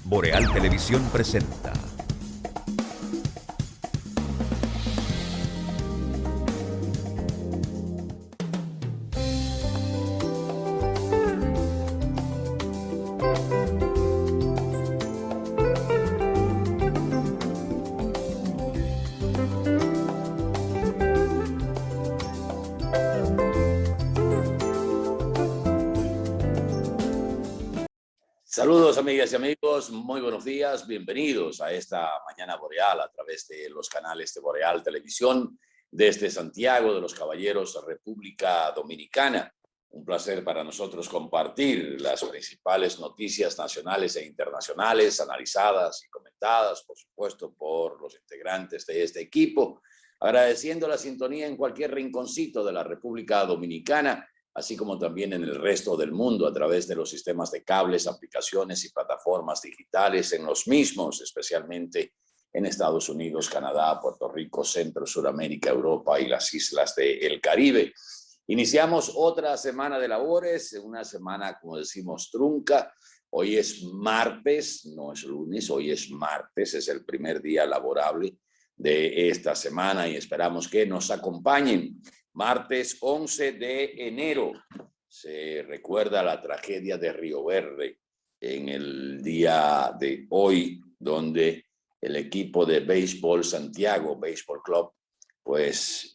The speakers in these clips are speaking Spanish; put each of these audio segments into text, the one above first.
Boreal Televisión presenta. Saludos amigas y amigos, muy buenos días, bienvenidos a esta mañana boreal a través de los canales de Boreal Televisión desde Santiago de los Caballeros, República Dominicana. Un placer para nosotros compartir las principales noticias nacionales e internacionales analizadas y comentadas, por supuesto, por los integrantes de este equipo, agradeciendo la sintonía en cualquier rinconcito de la República Dominicana, así como también en el resto del mundo a través de los sistemas de cables, aplicaciones y plataformas digitales en los mismos, especialmente en Estados Unidos, Canadá, Puerto Rico, Centro, Suramérica, Europa y las islas del Caribe. Iniciamos otra semana de labores, una semana, como decimos, trunca. Hoy es martes, no es lunes, hoy es martes, es el primer día laborable de esta semana y esperamos que nos acompañen. Martes 11 de enero, se recuerda la tragedia de Río Verde en el día de hoy, donde el equipo de béisbol Santiago Baseball Club, pues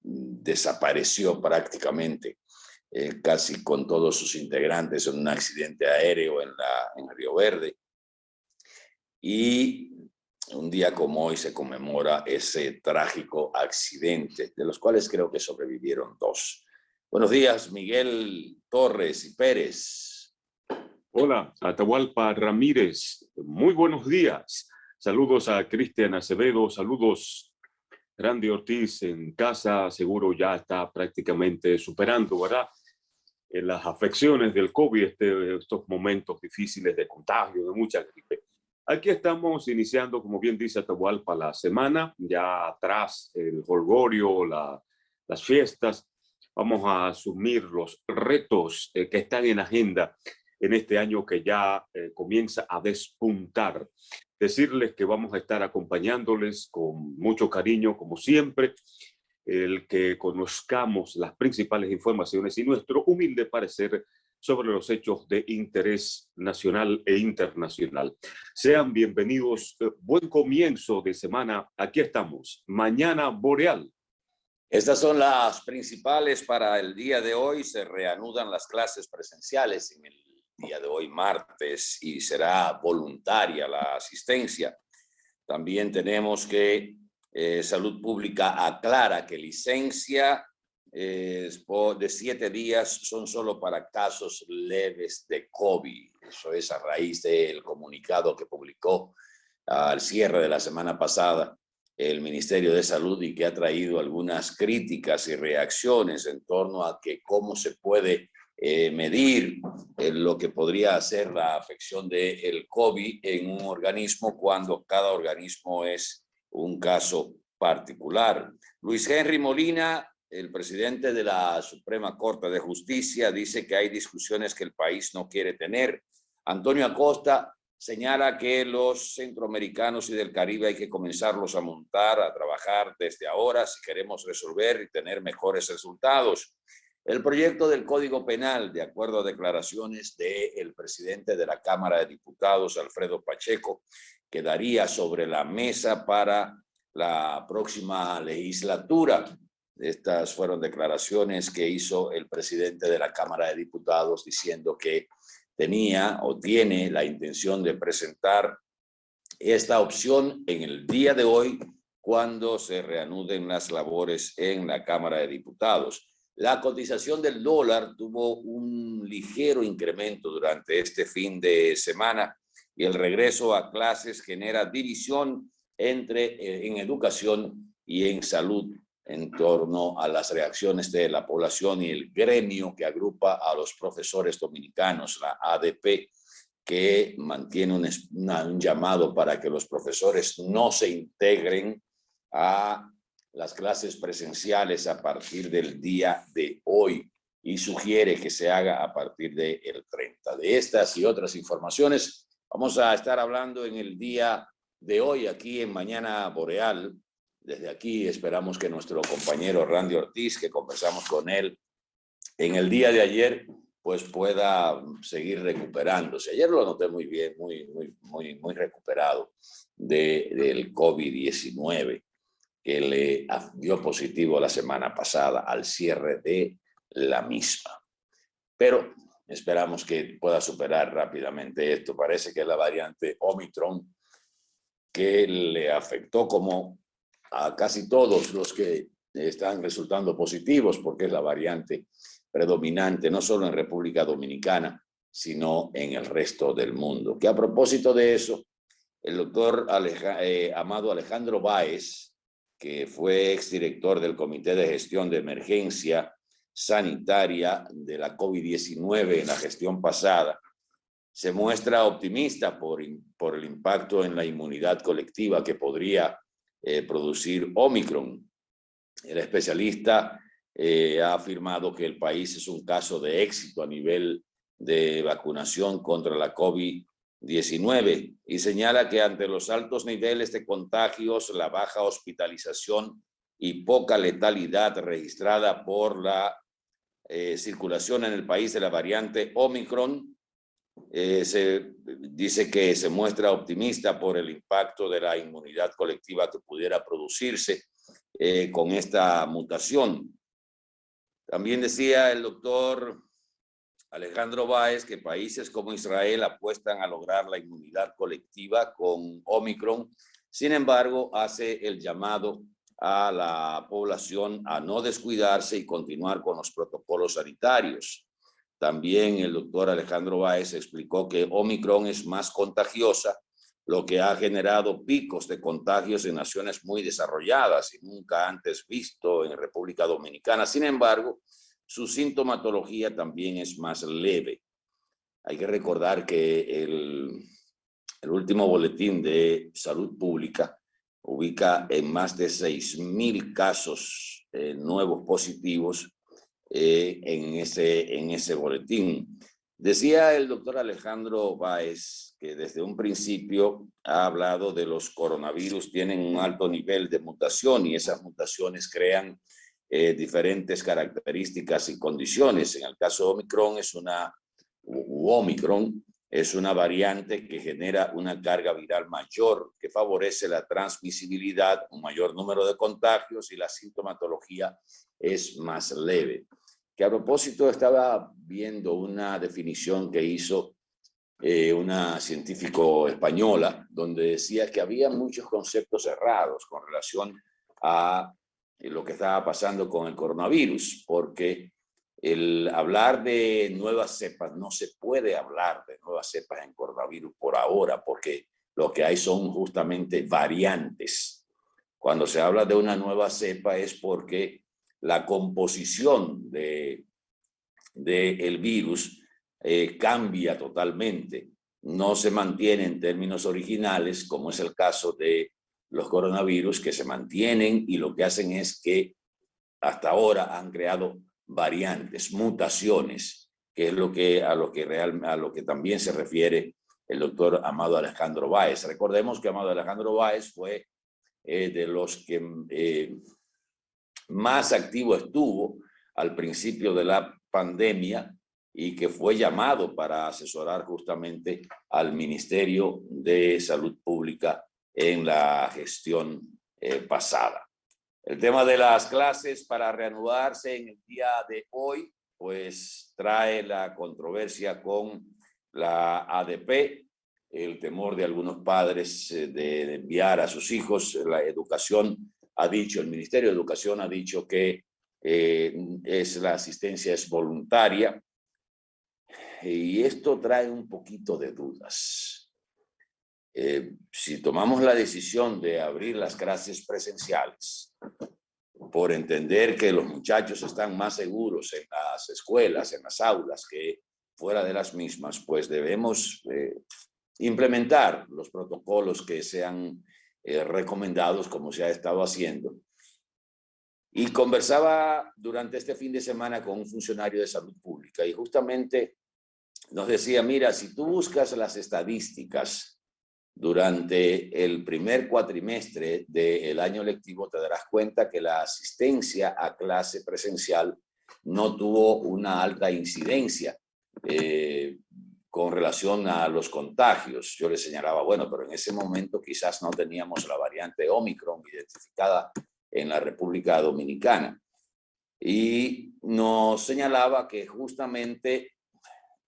desapareció prácticamente, casi con todos sus integrantes en un accidente aéreo en Río Verde. Y un día como hoy se conmemora ese trágico accidente, de los cuales creo que sobrevivieron 2. Buenos días, Miguel Torres y Pérez. Hola, Atahualpa Ramírez. Muy buenos días. Saludos a Cristian Acevedo, saludos Randy Ortiz en casa, seguro ya está prácticamente superando, ¿verdad? En las afecciones del COVID, estos momentos difíciles de contagio, de mucha gripe. Aquí estamos iniciando, como bien dice Atahualpa, la semana, ya atrás el jolgorio, las fiestas. Vamos a asumir los retos que están en agenda en este año que ya comienza a despuntar. Decirles que vamos a estar acompañándoles con mucho cariño, como siempre, el que conozcamos las principales informaciones y nuestro humilde parecer sobre los hechos de interés nacional e internacional. Sean bienvenidos, buen comienzo de semana. Aquí estamos, Mañana Boreal. Estas son las principales para el día de hoy. Se reanudan las clases presenciales en el día de hoy, martes, y será voluntaria la asistencia. También tenemos que Salud Pública aclara que licencia de 7 días son solo para casos leves de COVID. Eso es a raíz del comunicado que publicó al cierre de la semana pasada el Ministerio de Salud y que ha traído algunas críticas y reacciones en torno a que cómo se puede medir lo que podría ser la afección del COVID en un organismo cuando cada organismo es un caso particular. Luis Henry Molina, el presidente de la Suprema Corte de Justicia, dice que hay discusiones que el país no quiere tener. Antonio Acosta señala que los centroamericanos y del Caribe hay que comenzarlos a montar, a trabajar desde ahora si queremos resolver y tener mejores resultados. El proyecto del Código Penal, de acuerdo a declaraciones del presidente de la Cámara de Diputados, Alfredo Pacheco, quedaría sobre la mesa para la próxima legislatura. Estas fueron declaraciones que hizo el presidente de la Cámara de Diputados diciendo que tenía o tiene la intención de presentar esta opción en el día de hoy cuando se reanuden las labores en la Cámara de Diputados. La cotización del dólar tuvo un ligero incremento durante este fin de semana y el regreso a clases genera división en educación y en salud en torno a las reacciones de la población y el gremio que agrupa a los profesores dominicanos, la ADP, que mantiene un llamado para que los profesores no se integren a las clases presenciales a partir del día de hoy y sugiere que se haga a partir del 30. De estas y otras informaciones Vamos a estar hablando en el día de hoy aquí en Mañana Boreal. Desde aquí esperamos que nuestro compañero Randy Ortiz, que conversamos con él en el día de ayer, pues pueda seguir recuperándose. Ayer lo noté muy bien, muy recuperado del COVID-19, que le dio positivo la semana pasada al cierre de la misma. Pero esperamos que pueda superar rápidamente esto. Parece que es la variante Omicron que le afectó como a casi todos los que están resultando positivos, porque es la variante predominante no solo en República Dominicana, sino en el resto del mundo. Que a propósito de eso, el doctor Amado Alejandro Báez, que fue exdirector del Comité de Gestión de Emergencia Sanitaria de la COVID-19 en la gestión pasada, se muestra optimista por el impacto en la inmunidad colectiva que podría producir Omicron. El especialista ha afirmado que el país es un caso de éxito a nivel de vacunación contra la COVID-19 y señala que ante los altos niveles de contagios, la baja hospitalización y poca letalidad registrada por la circulación en el país de la variante Omicron, se dice que se muestra optimista por el impacto de la inmunidad colectiva que pudiera producirse con esta mutación. También decía el doctor Alejandro Báez que países como Israel apuestan a lograr la inmunidad colectiva con Omicron. Sin embargo, hace el llamado a la población a no descuidarse y continuar con los protocolos sanitarios. También el doctor Alejandro Báez explicó que Omicron es más contagiosa, lo que ha generado picos de contagios en naciones muy desarrolladas y nunca antes visto en República Dominicana. Sin embargo, su sintomatología también es más leve. Hay que recordar que el último boletín de salud pública ubica en más de 6,000 casos nuevos positivos en ese boletín. Decía el doctor Alejandro Báez que desde un principio ha hablado de los coronavirus, tienen un alto nivel de mutación y esas mutaciones crean diferentes características y condiciones. En el caso de Omicron es una variante que genera una carga viral mayor que favorece la transmisibilidad, un mayor número de contagios y la sintomatología es más leve. Que a propósito estaba viendo una definición que hizo una científico española, donde decía que había muchos conceptos errados con relación a lo que estaba pasando con el coronavirus, porque el hablar de nuevas cepas, no se puede hablar de nuevas cepas en coronavirus por ahora, porque lo que hay son justamente variantes. Cuando se habla de una nueva cepa es porque la composición del virus cambia totalmente. No se mantiene en términos originales, como es el caso de los coronavirus, que se mantienen y lo que hacen es que hasta ahora han creado variantes, mutaciones, que es a lo que también se refiere el doctor Amado Alejandro Báez. Recordemos que Amado Alejandro Báez fue de los que más activo estuvo al principio de la pandemia y que fue llamado para asesorar justamente al Ministerio de Salud Pública en la gestión pasada. El tema de las clases para reanudarse en el día de hoy, pues trae la controversia con la ADP, el temor de algunos padres de enviar a sus hijos. La educación ha dicho, el Ministerio de Educación ha dicho que la asistencia es voluntaria y esto trae un poquito de dudas. Si tomamos la decisión de abrir las clases presenciales por entender que los muchachos están más seguros en las escuelas, en las aulas, que fuera de las mismas, pues debemos implementar los protocolos que sean recomendados, como se ha estado haciendo. Y conversaba durante este fin de semana con un funcionario de salud pública y justamente nos decía, mira, si tú buscas las estadísticas durante el primer cuatrimestre del año lectivo, te darás cuenta que la asistencia a clase presencial no tuvo una alta incidencia con relación a los contagios. Yo le señalaba, bueno, pero en ese momento quizás no teníamos la variante Omicron identificada en la República Dominicana. Y nos señalaba que justamente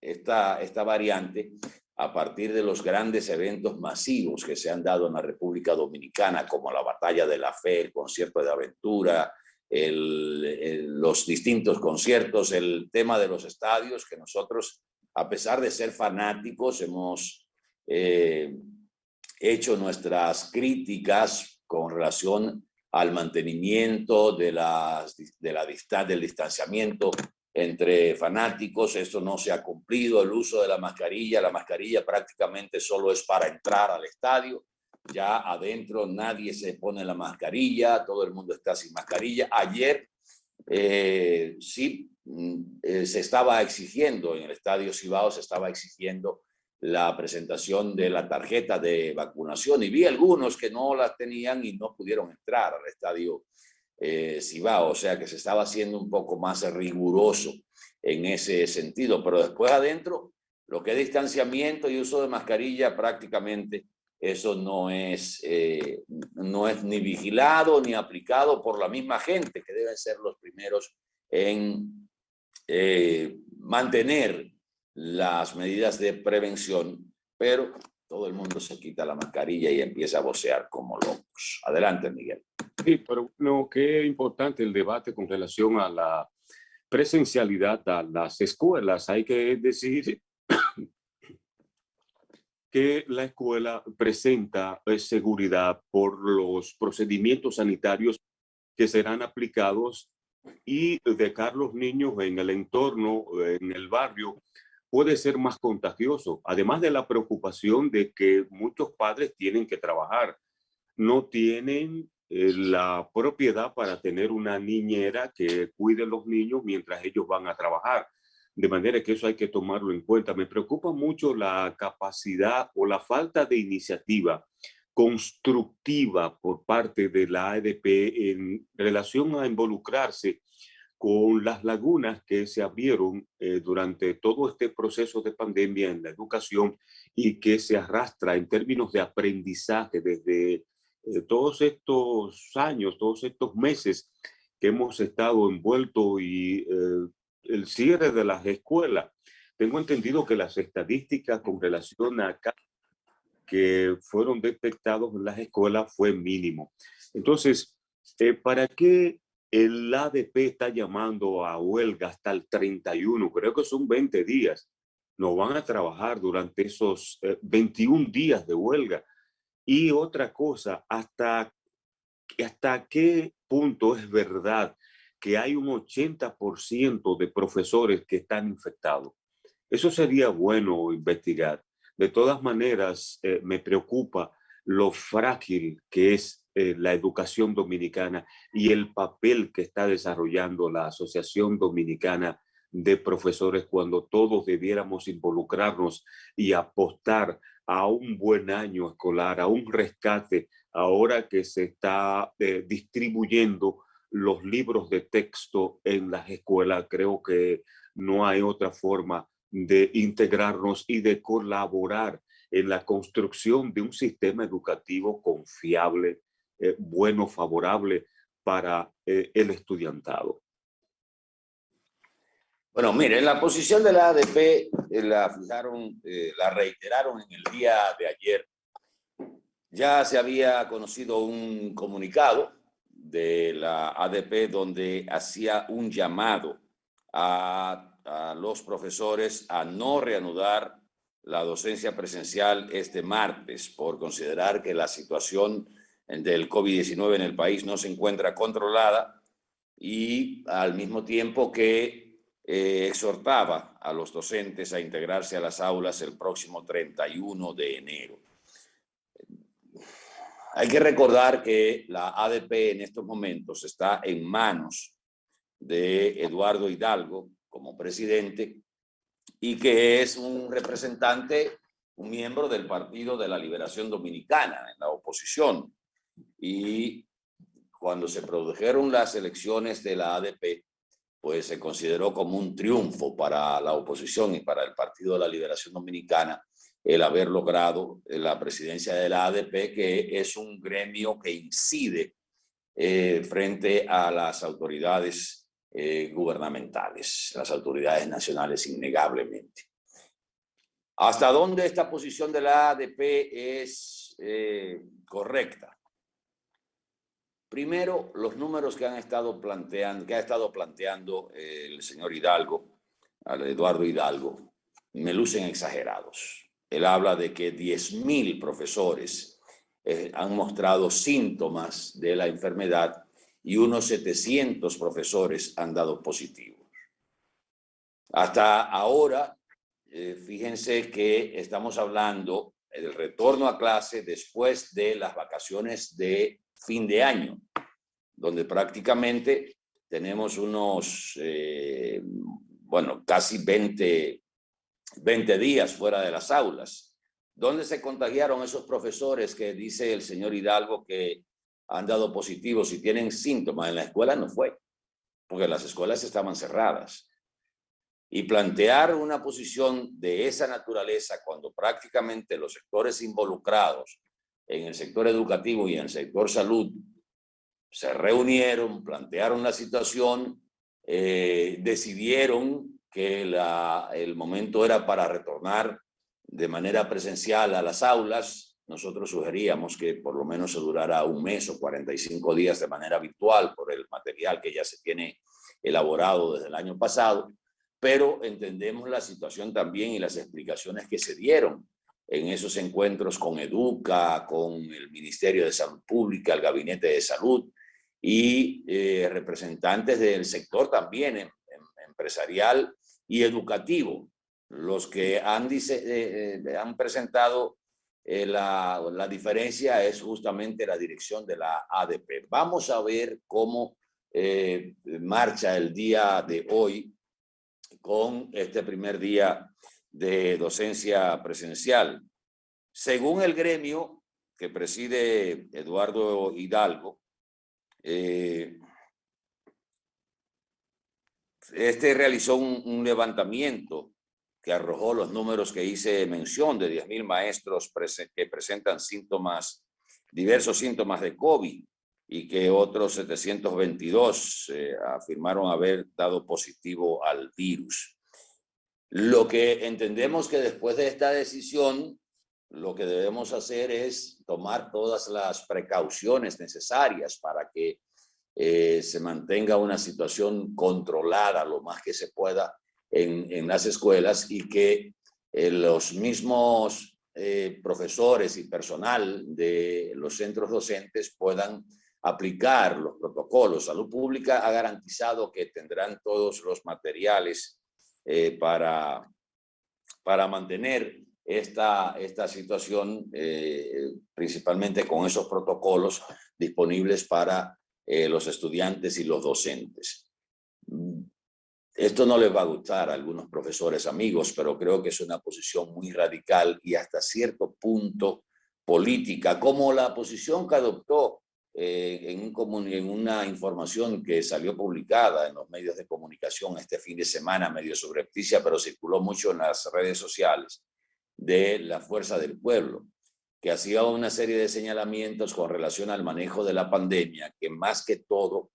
esta variante, a partir de los grandes eventos masivos que se han dado en la República Dominicana, como la Batalla de la Fe, el Concierto de Aventura, los distintos conciertos, el tema de los estadios, que nosotros, a pesar de ser fanáticos, hemos hecho nuestras críticas con relación al mantenimiento del distanciamiento entre fanáticos. Esto no se ha cumplido, el uso de la mascarilla prácticamente solo es para entrar al estadio. Ya adentro nadie se pone la mascarilla, todo el mundo está sin mascarilla. Ayer sí se estaba exigiendo, en el Estadio Cibao se estaba exigiendo la presentación de la tarjeta de vacunación, y vi algunos que no la tenían y no pudieron entrar al Estadio Cibao, o sea que se estaba haciendo un poco más riguroso en ese sentido, pero después adentro, lo que es distanciamiento y uso de mascarilla, prácticamente eso no es ni vigilado ni aplicado por la misma gente, que deben ser los primeros en mantener las medidas de prevención, pero todo el mundo se quita la mascarilla y empieza a vocear como locos. Adelante, Miguel. Sí, pero no, qué importante el debate con relación a la presencialidad a las escuelas. Hay que decir que la escuela presenta seguridad por los procedimientos sanitarios que serán aplicados, y dejar los niños en el entorno, en el barrio, puede ser más contagioso. Además de la preocupación de que muchos padres tienen que trabajar, no tienen la propiedad para tener una niñera que cuide a los niños mientras ellos van a trabajar. De manera que eso hay que tomarlo en cuenta. Me preocupa mucho la capacidad o la falta de iniciativa constructiva por parte de la ADP en relación a involucrarse con las lagunas que se abrieron durante todo este proceso de pandemia en la educación, y que se arrastra en términos de aprendizaje desde todos estos años, todos estos meses que hemos estado envueltos, y el cierre de las escuelas. Tengo entendido que las estadísticas con relación a que fueron detectados en las escuelas fue mínimo. Entonces, ¿para qué el ADP está llamando a huelga hasta el 31? Creo que son 20 días. No van a trabajar durante esos 21 días de huelga. Y otra cosa, ¿hasta qué punto es verdad que hay un 80% de profesores que están infectados? Eso sería bueno investigar. De todas maneras, me preocupa lo frágil que es la educación dominicana y el papel que está desarrollando la Asociación Dominicana de Profesores, cuando todos debiéramos involucrarnos y apostar a un buen año escolar, a un rescate, ahora que se está distribuyendo los libros de texto en las escuelas. Creo que no hay otra forma de integrarnos y de colaborar en la construcción de un sistema educativo confiable, bueno, favorable para el estudiantado. Bueno, mire, la posición de la ADP la reiteraron en el día de ayer. Ya se había conocido un comunicado de la ADP donde hacía un llamado a los profesores a no reanudar la docencia presencial este martes, por considerar que la situación del COVID-19 en el país no se encuentra controlada, y al mismo tiempo que exhortaba a los docentes a integrarse a las aulas el próximo 31 de enero. Hay que recordar que la ADP en estos momentos está en manos de Eduardo Hidalgo como presidente, y que es un representante, un miembro del Partido de la Liberación Dominicana en la oposición. Y cuando se produjeron las elecciones de la ADP, pues se consideró como un triunfo para la oposición y para el Partido de la Liberación Dominicana el haber logrado la presidencia de la ADP, que es un gremio que incide frente a las autoridades gubernamentales, las autoridades nacionales, innegablemente. ¿Hasta dónde esta posición de la ADP es correcta? Primero, los números que ha estado planteando el señor Hidalgo, Eduardo Hidalgo, me lucen exagerados. Él habla de que 10.000 profesores han mostrado síntomas de la enfermedad y unos 700 profesores han dado positivos. Hasta ahora, fíjense que estamos hablando del retorno a clase después de las vacaciones de fin de año, donde prácticamente tenemos unos, casi 20 días fuera de las aulas. ¿Dónde se contagiaron esos profesores que dice el señor Hidalgo que han dado positivos y tienen síntomas? En la escuela no fue, porque las escuelas estaban cerradas. Y plantear una posición de esa naturaleza cuando prácticamente los sectores involucrados en el sector educativo y en el sector salud se reunieron, plantearon la situación, decidieron que el momento era para retornar de manera presencial a las aulas. Nosotros sugeríamos que por lo menos se durara un mes o 45 días de manera virtual por el material que ya se tiene elaborado desde el año pasado, pero entendemos la situación también y las explicaciones que se dieron en esos encuentros con Educa, con el Ministerio de Salud Pública, el Gabinete de Salud y representantes del sector también empresarial y educativo, los que han presentado la diferencia es justamente la dirección de la ADP. Vamos a ver cómo marcha el día de hoy con este primer día de docencia presencial. Según el gremio que preside Eduardo Hidalgo, este realizó un levantamiento que arrojó los números que hice mención de 10.000 maestros que presentan diversos síntomas de COVID y que otros 722 afirmaron haber dado positivo al virus. Lo que entendemos que después de esta decisión, lo que debemos hacer es tomar todas las precauciones necesarias para que se mantenga una situación controlada lo más que se pueda en las escuelas y que los mismos profesores y personal de los centros docentes puedan aplicar los protocolos. Salud Pública ha garantizado que tendrán todos los materiales para mantener esta situación, principalmente con esos protocolos disponibles para los estudiantes y los docentes. Esto no les va a gustar a algunos profesores amigos, pero creo que es una posición muy radical y hasta cierto punto política, como la posición que adoptó en una información que salió publicada en los medios de comunicación este fin de semana, medio subrepticia, pero circuló mucho en las redes sociales, de la Fuerza del Pueblo, que hacía una serie de señalamientos con relación al manejo de la pandemia, que más que todo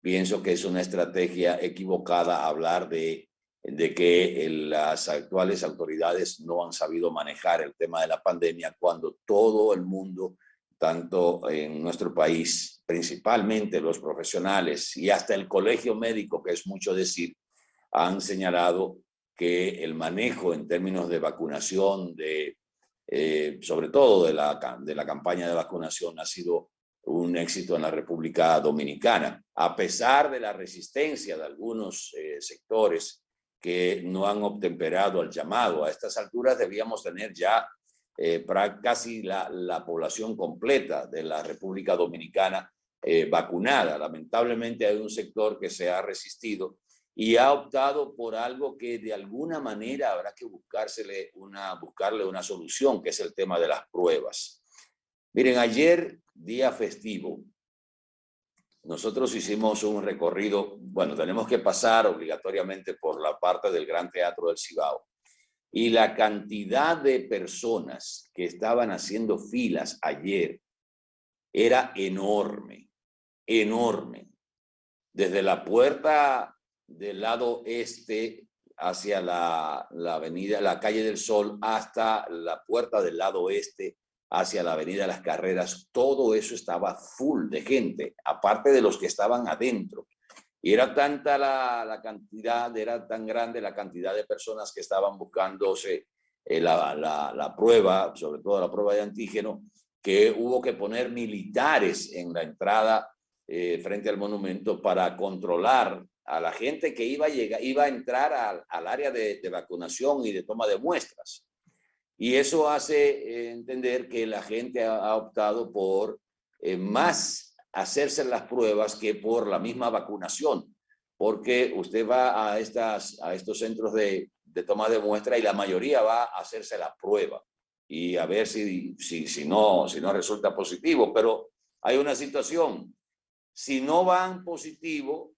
pienso que es una estrategia equivocada hablar de que las actuales autoridades no han sabido manejar el tema de la pandemia cuando todo el mundo, tanto en nuestro país, principalmente los profesionales y hasta el colegio médico, que es mucho decir, han señalado que el manejo en términos de vacunación, sobre todo de la campaña de vacunación, ha sido un éxito en la República Dominicana, a pesar de la resistencia de algunos sectores que no han obtemperado al llamado. A estas alturas debíamos tener ya casi la población completa de la República Dominicana vacunada. Lamentablemente hay un sector que se ha resistido y ha optado por algo que de alguna manera habrá que buscarle una solución, que es el tema de las pruebas. Miren, ayer, día festivo, nosotros hicimos un recorrido, bueno, tenemos que pasar obligatoriamente por la parte del Gran Teatro del Cibao, y la cantidad de personas que estaban haciendo filas ayer era enorme, enorme. Desde la puerta del lado este hacia la avenida, la calle del Sol, hasta la puerta del lado oeste hacia la avenida Las Carreras, todo eso estaba full de gente, aparte de los que estaban adentro. Y era tanta la cantidad, era tan grande la cantidad de personas que estaban buscándose la prueba, sobre todo la prueba de antígeno, que hubo que poner militares en la entrada frente al monumento para controlar a la gente que iba a entrar al área de vacunación y de toma de muestras. Y eso hace entender que la gente ha optado por más hacerse las pruebas que por la misma vacunación, porque usted va a estos centros de toma de muestra y la mayoría va a hacerse la prueba y a ver si no resulta positivo. Pero hay una situación: si no van positivos,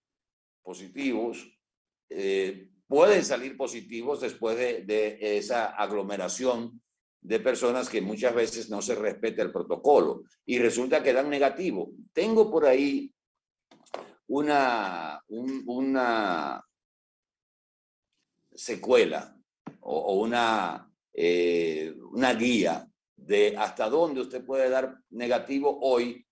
pueden salir positivos después de esa aglomeración de personas que muchas veces no se respeta el protocolo y resulta que dan negativo. Tengo por ahí una secuela o una guía de hasta dónde usted puede dar negativo hoy.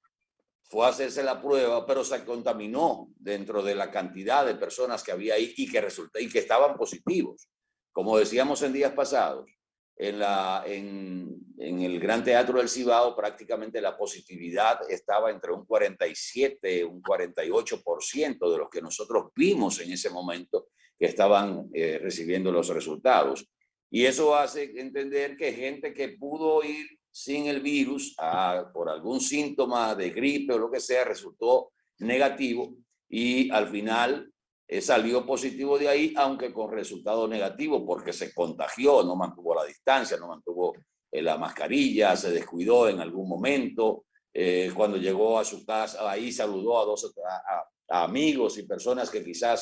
Fue a hacerse la prueba, pero se contaminó dentro de la cantidad de personas que había ahí y que estaban positivos. Como decíamos en días pasados, en el Gran Teatro del Cibao prácticamente la positividad estaba entre un 47, un 48% de los que nosotros vimos en ese momento que estaban recibiendo los resultados. Y eso hace entender que gente que pudo ir sin el virus, por algún síntoma de gripe o lo que sea, resultó negativo y al final salió positivo de ahí, aunque con resultado negativo, porque se contagió, no mantuvo la distancia, no mantuvo la mascarilla, se descuidó en algún momento. Cuando llegó a su casa, ahí saludó a amigos y personas que quizás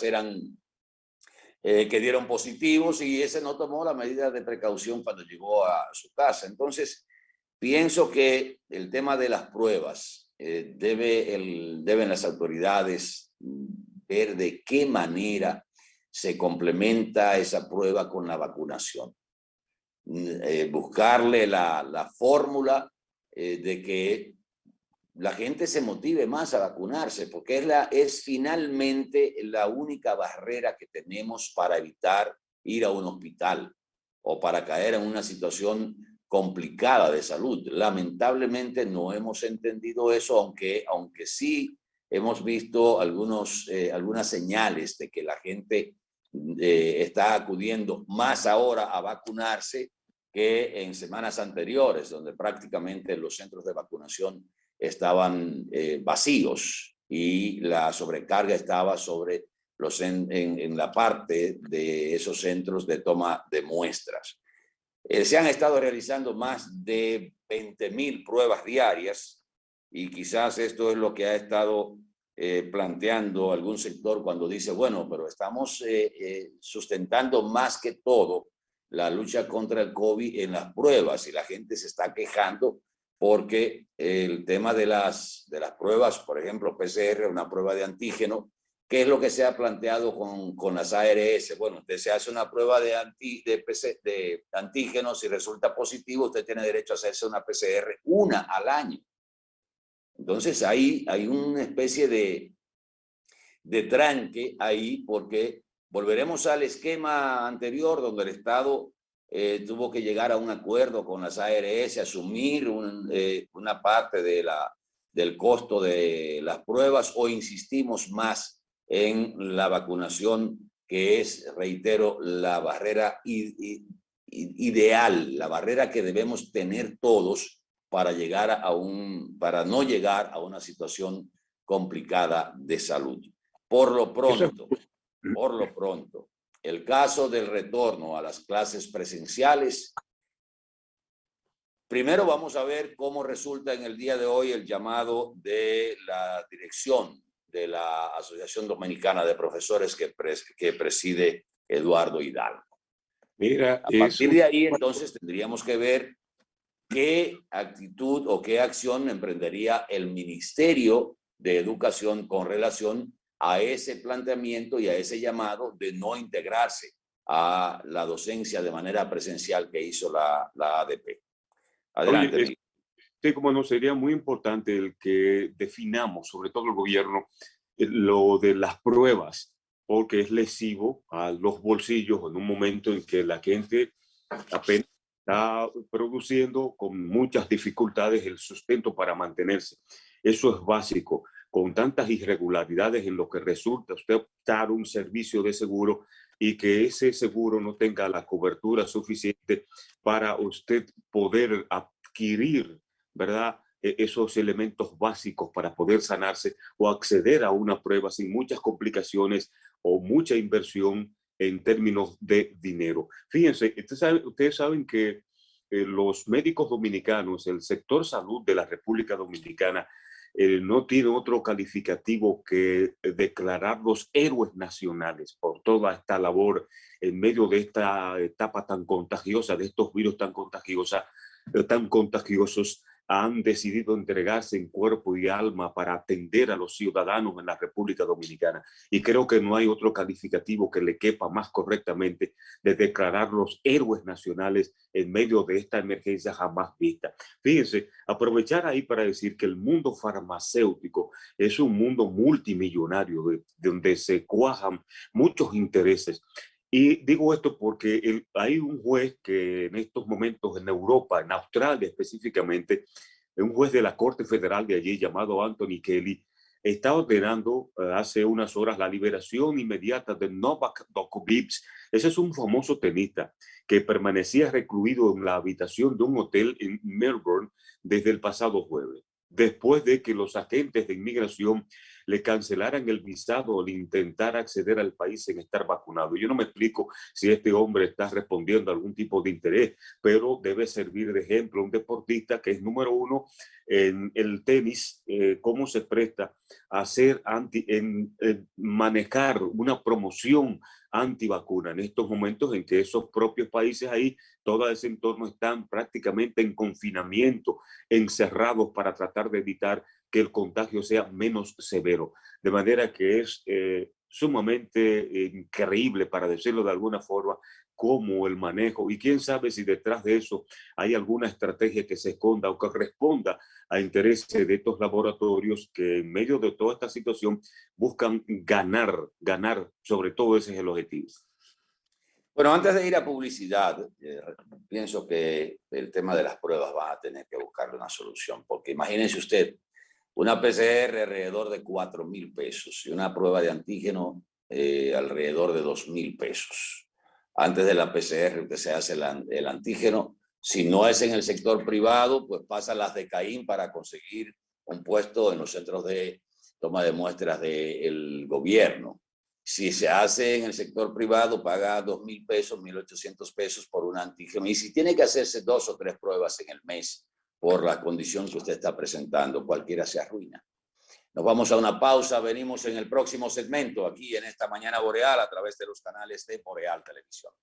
que dieron positivos y ese no tomó la medida de precaución cuando llegó a su casa. Entonces, pienso que el tema de las pruebas deben las autoridades ver de qué manera se complementa esa prueba con la vacunación. Buscarle la fórmula de que la gente se motive más a vacunarse, porque es finalmente la única barrera que tenemos para evitar ir a un hospital o para caer en una situación complicada de salud. Lamentablemente no hemos entendido eso, aunque sí hemos visto algunas señales de que la gente está acudiendo más ahora a vacunarse que en semanas anteriores, donde prácticamente los centros de vacunación estaban vacíos y la sobrecarga estaba sobre en la parte de esos centros de toma de muestras. Se han estado realizando más de 20.000 pruebas diarias y quizás esto es lo que ha estado planteando algún sector cuando dice, bueno, pero estamos sustentando más que todo la lucha contra el COVID en las pruebas y la gente se está quejando porque el tema de las pruebas, por ejemplo, PCR, una prueba de antígeno, ¿qué es lo que se ha planteado con las ARS? Bueno, usted se hace una prueba de antígenos y resulta positivo, usted tiene derecho a hacerse una PCR una al año. Entonces hay una especie de tranque ahí porque volveremos al esquema anterior donde el Estado tuvo que llegar a un acuerdo con las ARS, asumir una parte del costo de las pruebas o insistimos más en la vacunación, que es, reitero, la barrera ideal, la barrera que debemos tener todos para no llegar a una situación complicada de salud. Por lo pronto, por lo pronto, el caso del retorno a las clases presenciales. Primero vamos a ver cómo resulta en el día de hoy el llamado de la dirección de la Asociación Dominicana de Profesores que preside Eduardo Hidalgo. Mira, a partir de ahí, entonces, tendríamos que ver qué actitud o qué acción emprendería el Ministerio de Educación con relación a ese planteamiento y a ese llamado de no integrarse a la docencia de manera presencial que hizo la ADP. Adelante. Oye, sí, como no, sería muy importante el que definamos, sobre todo el gobierno, lo de las pruebas, porque es lesivo a los bolsillos en un momento en que la gente apenas está produciendo con muchas dificultades el sustento para mantenerse. Eso es básico. Con tantas irregularidades en lo que resulta usted optar un servicio de seguro y que ese seguro no tenga la cobertura suficiente para usted poder adquirir, ¿verdad?, esos elementos básicos para poder sanarse o acceder a una prueba sin muchas complicaciones o mucha inversión en términos de dinero. Fíjense, ustedes saben que los médicos dominicanos, el sector salud de la República Dominicana, no tiene otro calificativo que declararlos héroes nacionales por toda esta labor en medio de esta etapa tan contagiosa, de estos virus tan contagiosos. Han decidido entregarse en cuerpo y alma para atender a los ciudadanos en la República Dominicana. Y creo que no hay otro calificativo que le quepa más correctamente de declararlos héroes nacionales en medio de esta emergencia jamás vista. Fíjense, aprovechar ahí para decir que el mundo farmacéutico es un mundo multimillonario donde se cuajan muchos intereses. Y digo esto porque hay un juez que en estos momentos en Europa, en Australia específicamente, un juez de la Corte Federal de allí llamado Anthony Kelly, está ordenando hace unas horas la liberación inmediata de Novak Djokovic. Ese es un famoso tenista que permanecía recluido en la habitación de un hotel en Melbourne desde el pasado jueves, después de que los agentes de inmigración le cancelaran el visado al intentar acceder al país sin estar vacunado. Yo no me explico si este hombre está respondiendo a algún tipo de interés, pero debe servir de ejemplo un deportista que es número uno en el tenis, cómo se presta a hacer manejar una promoción antivacuna en estos momentos en que esos propios países ahí, todo ese entorno están prácticamente en confinamiento, encerrados para tratar de evitar que el contagio sea menos severo. De manera que es sumamente increíble, para decirlo de alguna forma, cómo el manejo, y quién sabe si detrás de eso hay alguna estrategia que se esconda o que responda a intereses de estos laboratorios que en medio de toda esta situación buscan ganar, sobre todo ese es el objetivo. Bueno, antes de ir a publicidad, pienso que el tema de las pruebas va a tener que buscarle una solución, porque imagínense usted, una PCR alrededor de 4,000 pesos y una prueba de antígeno alrededor de 2,000 pesos. Antes de la PCR usted se hace el antígeno. Si no es en el sector privado, pues pasa las de Caín para conseguir un puesto en los centros de toma de muestras del gobierno. Si se hace en el sector privado, paga 2,000 pesos, 1,800 pesos por un antígeno. Y si tiene que hacerse 2 o 3 pruebas en el mes, por la condición que usted está presentando, cualquiera se arruina. Nos vamos a una pausa, venimos en el próximo segmento, aquí en esta Mañana Boreal, a través de los canales de Boreal Televisión.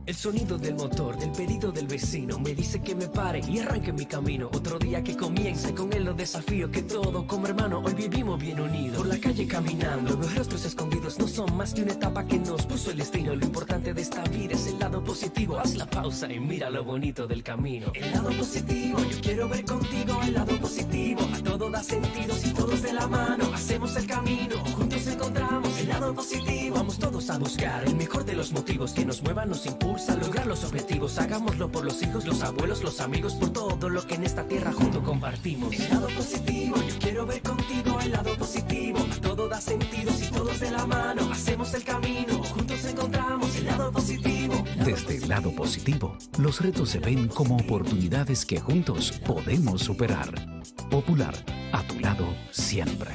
El sonido del motor, del pedido del vecino me dice que me pare y arranque mi camino. Otro día que comienza, con él los desafíos que todo como hermano hoy vivimos bien unidos. Por la calle caminando, los rostros escondidos no son más que una etapa que nos puso el destino. Lo importante de esta vida es el lado positivo. Haz la pausa y mira lo bonito del camino. El lado positivo, yo quiero ver contigo el lado positivo. A todo da sentido si todos de la mano hacemos el camino. Juntos encontramos el lado positivo. Vamos todos a buscar el mejor de los motivos que nos muevan, nos impulsen Vamos a lograr los objetivos, hagámoslo por los hijos, los abuelos, los amigos, por todo lo que en esta tierra juntos compartimos. El lado positivo, yo quiero ver contigo el lado positivo. Todo da sentido si todos de la mano hacemos el camino. Juntos encontramos el lado positivo. Desde el lado positivo, los retos se ven como oportunidades que juntos podemos superar. Popular, a tu lado siempre.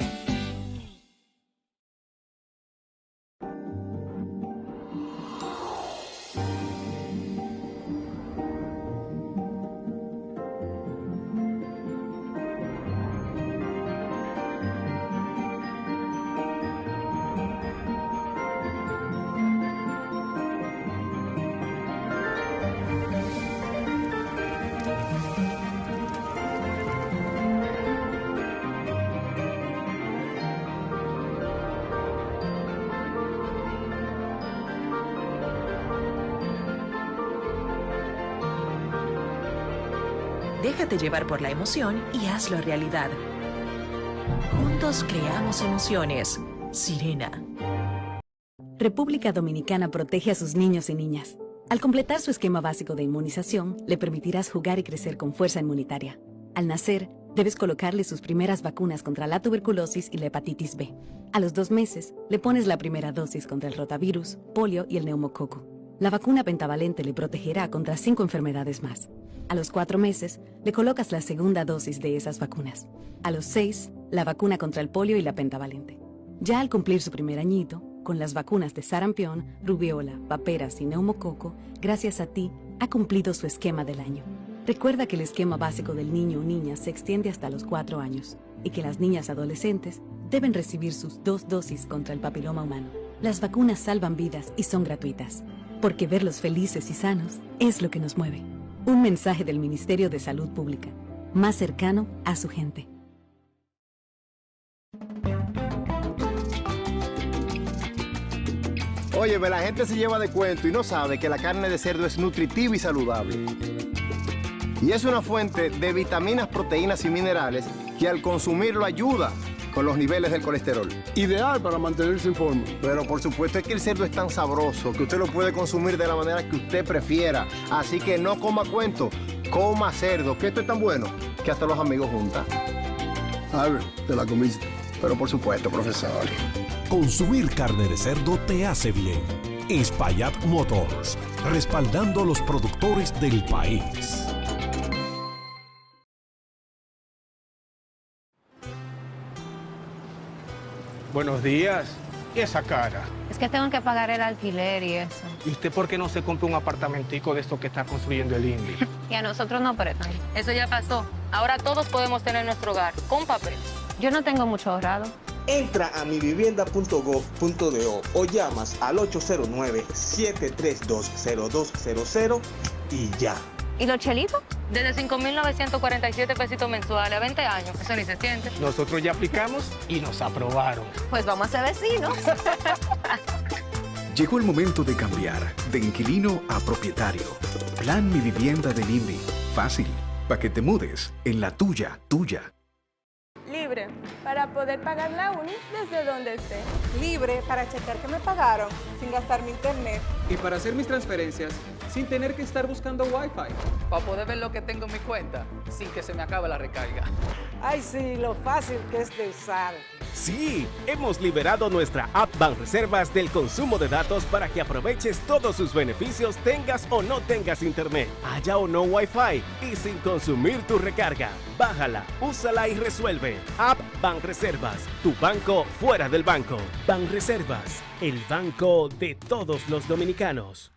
Déjate llevar por la emoción y hazlo realidad. Juntos creamos emociones. Sirena. República Dominicana protege a sus niños y niñas. Al completar su esquema básico de inmunización, le permitirás jugar y crecer con fuerza inmunitaria. Al nacer, debes colocarle sus primeras vacunas contra la tuberculosis y la hepatitis B. A los 2 meses, le pones la primera dosis contra el rotavirus, polio y el neumococo. La vacuna pentavalente le protegerá contra 5 enfermedades más. A los 4 meses, le colocas la segunda dosis de esas vacunas. A los 6, la vacuna contra el polio y la pentavalente. Ya al cumplir su primer añito, con las vacunas de sarampión, rubiola, paperas y neumococo, gracias a ti, ha cumplido su esquema del año. Recuerda que el esquema básico del niño o niña se extiende hasta los 4 años y que las niñas adolescentes deben recibir sus 2 dosis contra el papiloma humano. Las vacunas salvan vidas y son gratuitas, porque verlos felices y sanos es lo que nos mueve. Un mensaje del Ministerio de Salud Pública, más cercano a su gente. Oye, la gente se lleva de cuento y no sabe que la carne de cerdo es nutritiva y saludable. Y es una fuente de vitaminas, proteínas y minerales que al consumirlo ayuda con los niveles del colesterol. Ideal para mantenerse en forma. Pero por supuesto es que el cerdo es tan sabroso que usted lo puede consumir de la manera que usted prefiera. Así que no coma cuento, coma cerdo, que esto es tan bueno que hasta los amigos juntan. Albert, te la comiste. Pero por supuesto, profesor. Consumir carne de cerdo te hace bien. Espaillat Motors, respaldando a los productores del país. Buenos días. ¿Y esa cara? Es que tengo que pagar el alquiler y eso. ¿Y usted por qué no se compra un apartamentico de estos que está construyendo el INVI? Y a nosotros no prestan. Eso ya pasó. Ahora todos podemos tener nuestro hogar con papel. Yo no tengo mucho ahorrado. Entra a mivivienda.gov.do o llamas al 809-732-0200 y ya. ¿Y los chelitos? Desde 5.947 pesitos mensuales a 20 años. Eso ni se siente. Nosotros ya aplicamos y nos aprobaron. Pues vamos a ser vecinos. Llegó el momento de cambiar de inquilino a propietario. Plan Mi Vivienda del INVI. Fácil, para que te mudes en la tuya. Libre, para poder pagar la uni desde donde esté. Libre, para checar que me pagaron sin gastar mi internet. Y para hacer mis transferencias sin tener que estar buscando Wi-Fi. Para poder ver lo que tengo en mi cuenta sin que se me acabe la recarga. Ay, sí, lo fácil que es de usar. Sí, hemos liberado nuestra app Banreservas del consumo de datos para que aproveches todos sus beneficios tengas o no tengas internet, haya o no Wi-Fi y sin consumir tu recarga. Bájala, úsala y resuelve. App Banreservas, tu banco fuera del banco. Banreservas, el banco de todos los dominicanos.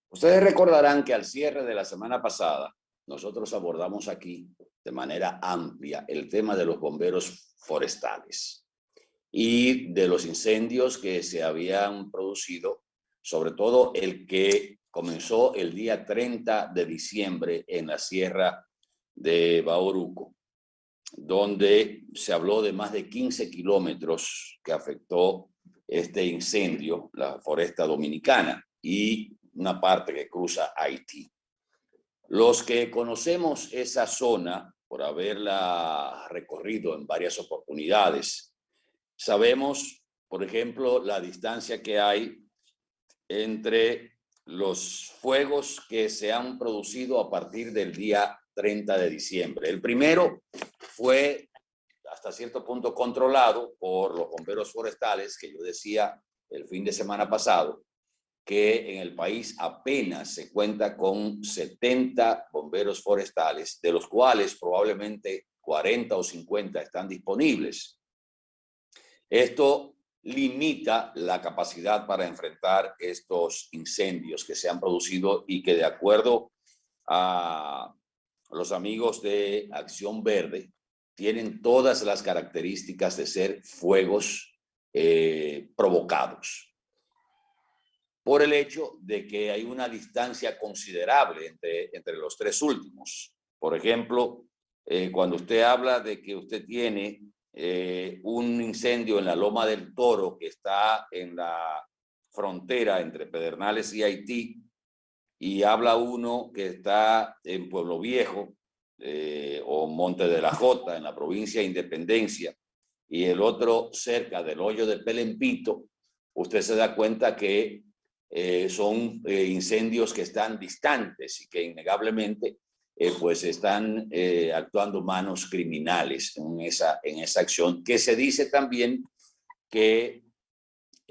Ustedes recordarán que al cierre de la semana pasada, nosotros abordamos aquí de manera amplia el tema de los bomberos forestales y de los incendios que se habían producido, sobre todo el que comenzó el día 30 de diciembre en la sierra de Bauruco, donde se habló de más de 15 kilómetros que afectó este incendio, la foresta dominicana, y una parte que cruza Haití. Los que conocemos esa zona, por haberla recorrido en varias oportunidades, sabemos, por ejemplo, la distancia que hay entre los fuegos que se han producido a partir del día 30 de diciembre. El primero fue hasta cierto punto controlado por los bomberos forestales, que yo decía el fin de semana pasado, que en el país apenas se cuenta con 70 bomberos forestales, de los cuales probablemente 40 o 50 están disponibles. Esto limita la capacidad para enfrentar estos incendios que se han producido y que, de acuerdo a los amigos de Acción Verde, tienen todas las características de ser fuegos provocados, por el hecho de que hay una distancia considerable entre los tres últimos. Por ejemplo, cuando usted habla de que usted tiene un incendio en la Loma del Toro, que está en la frontera entre Pedernales y Haití, y habla uno que está en Pueblo Viejo o Monte de la Jota, en la provincia de Independencia, y el otro cerca del Hoyo de Pelempito, usted se da cuenta que son incendios que están distantes y que innegablemente pues están actuando manos criminales en esa acción, que se dice también que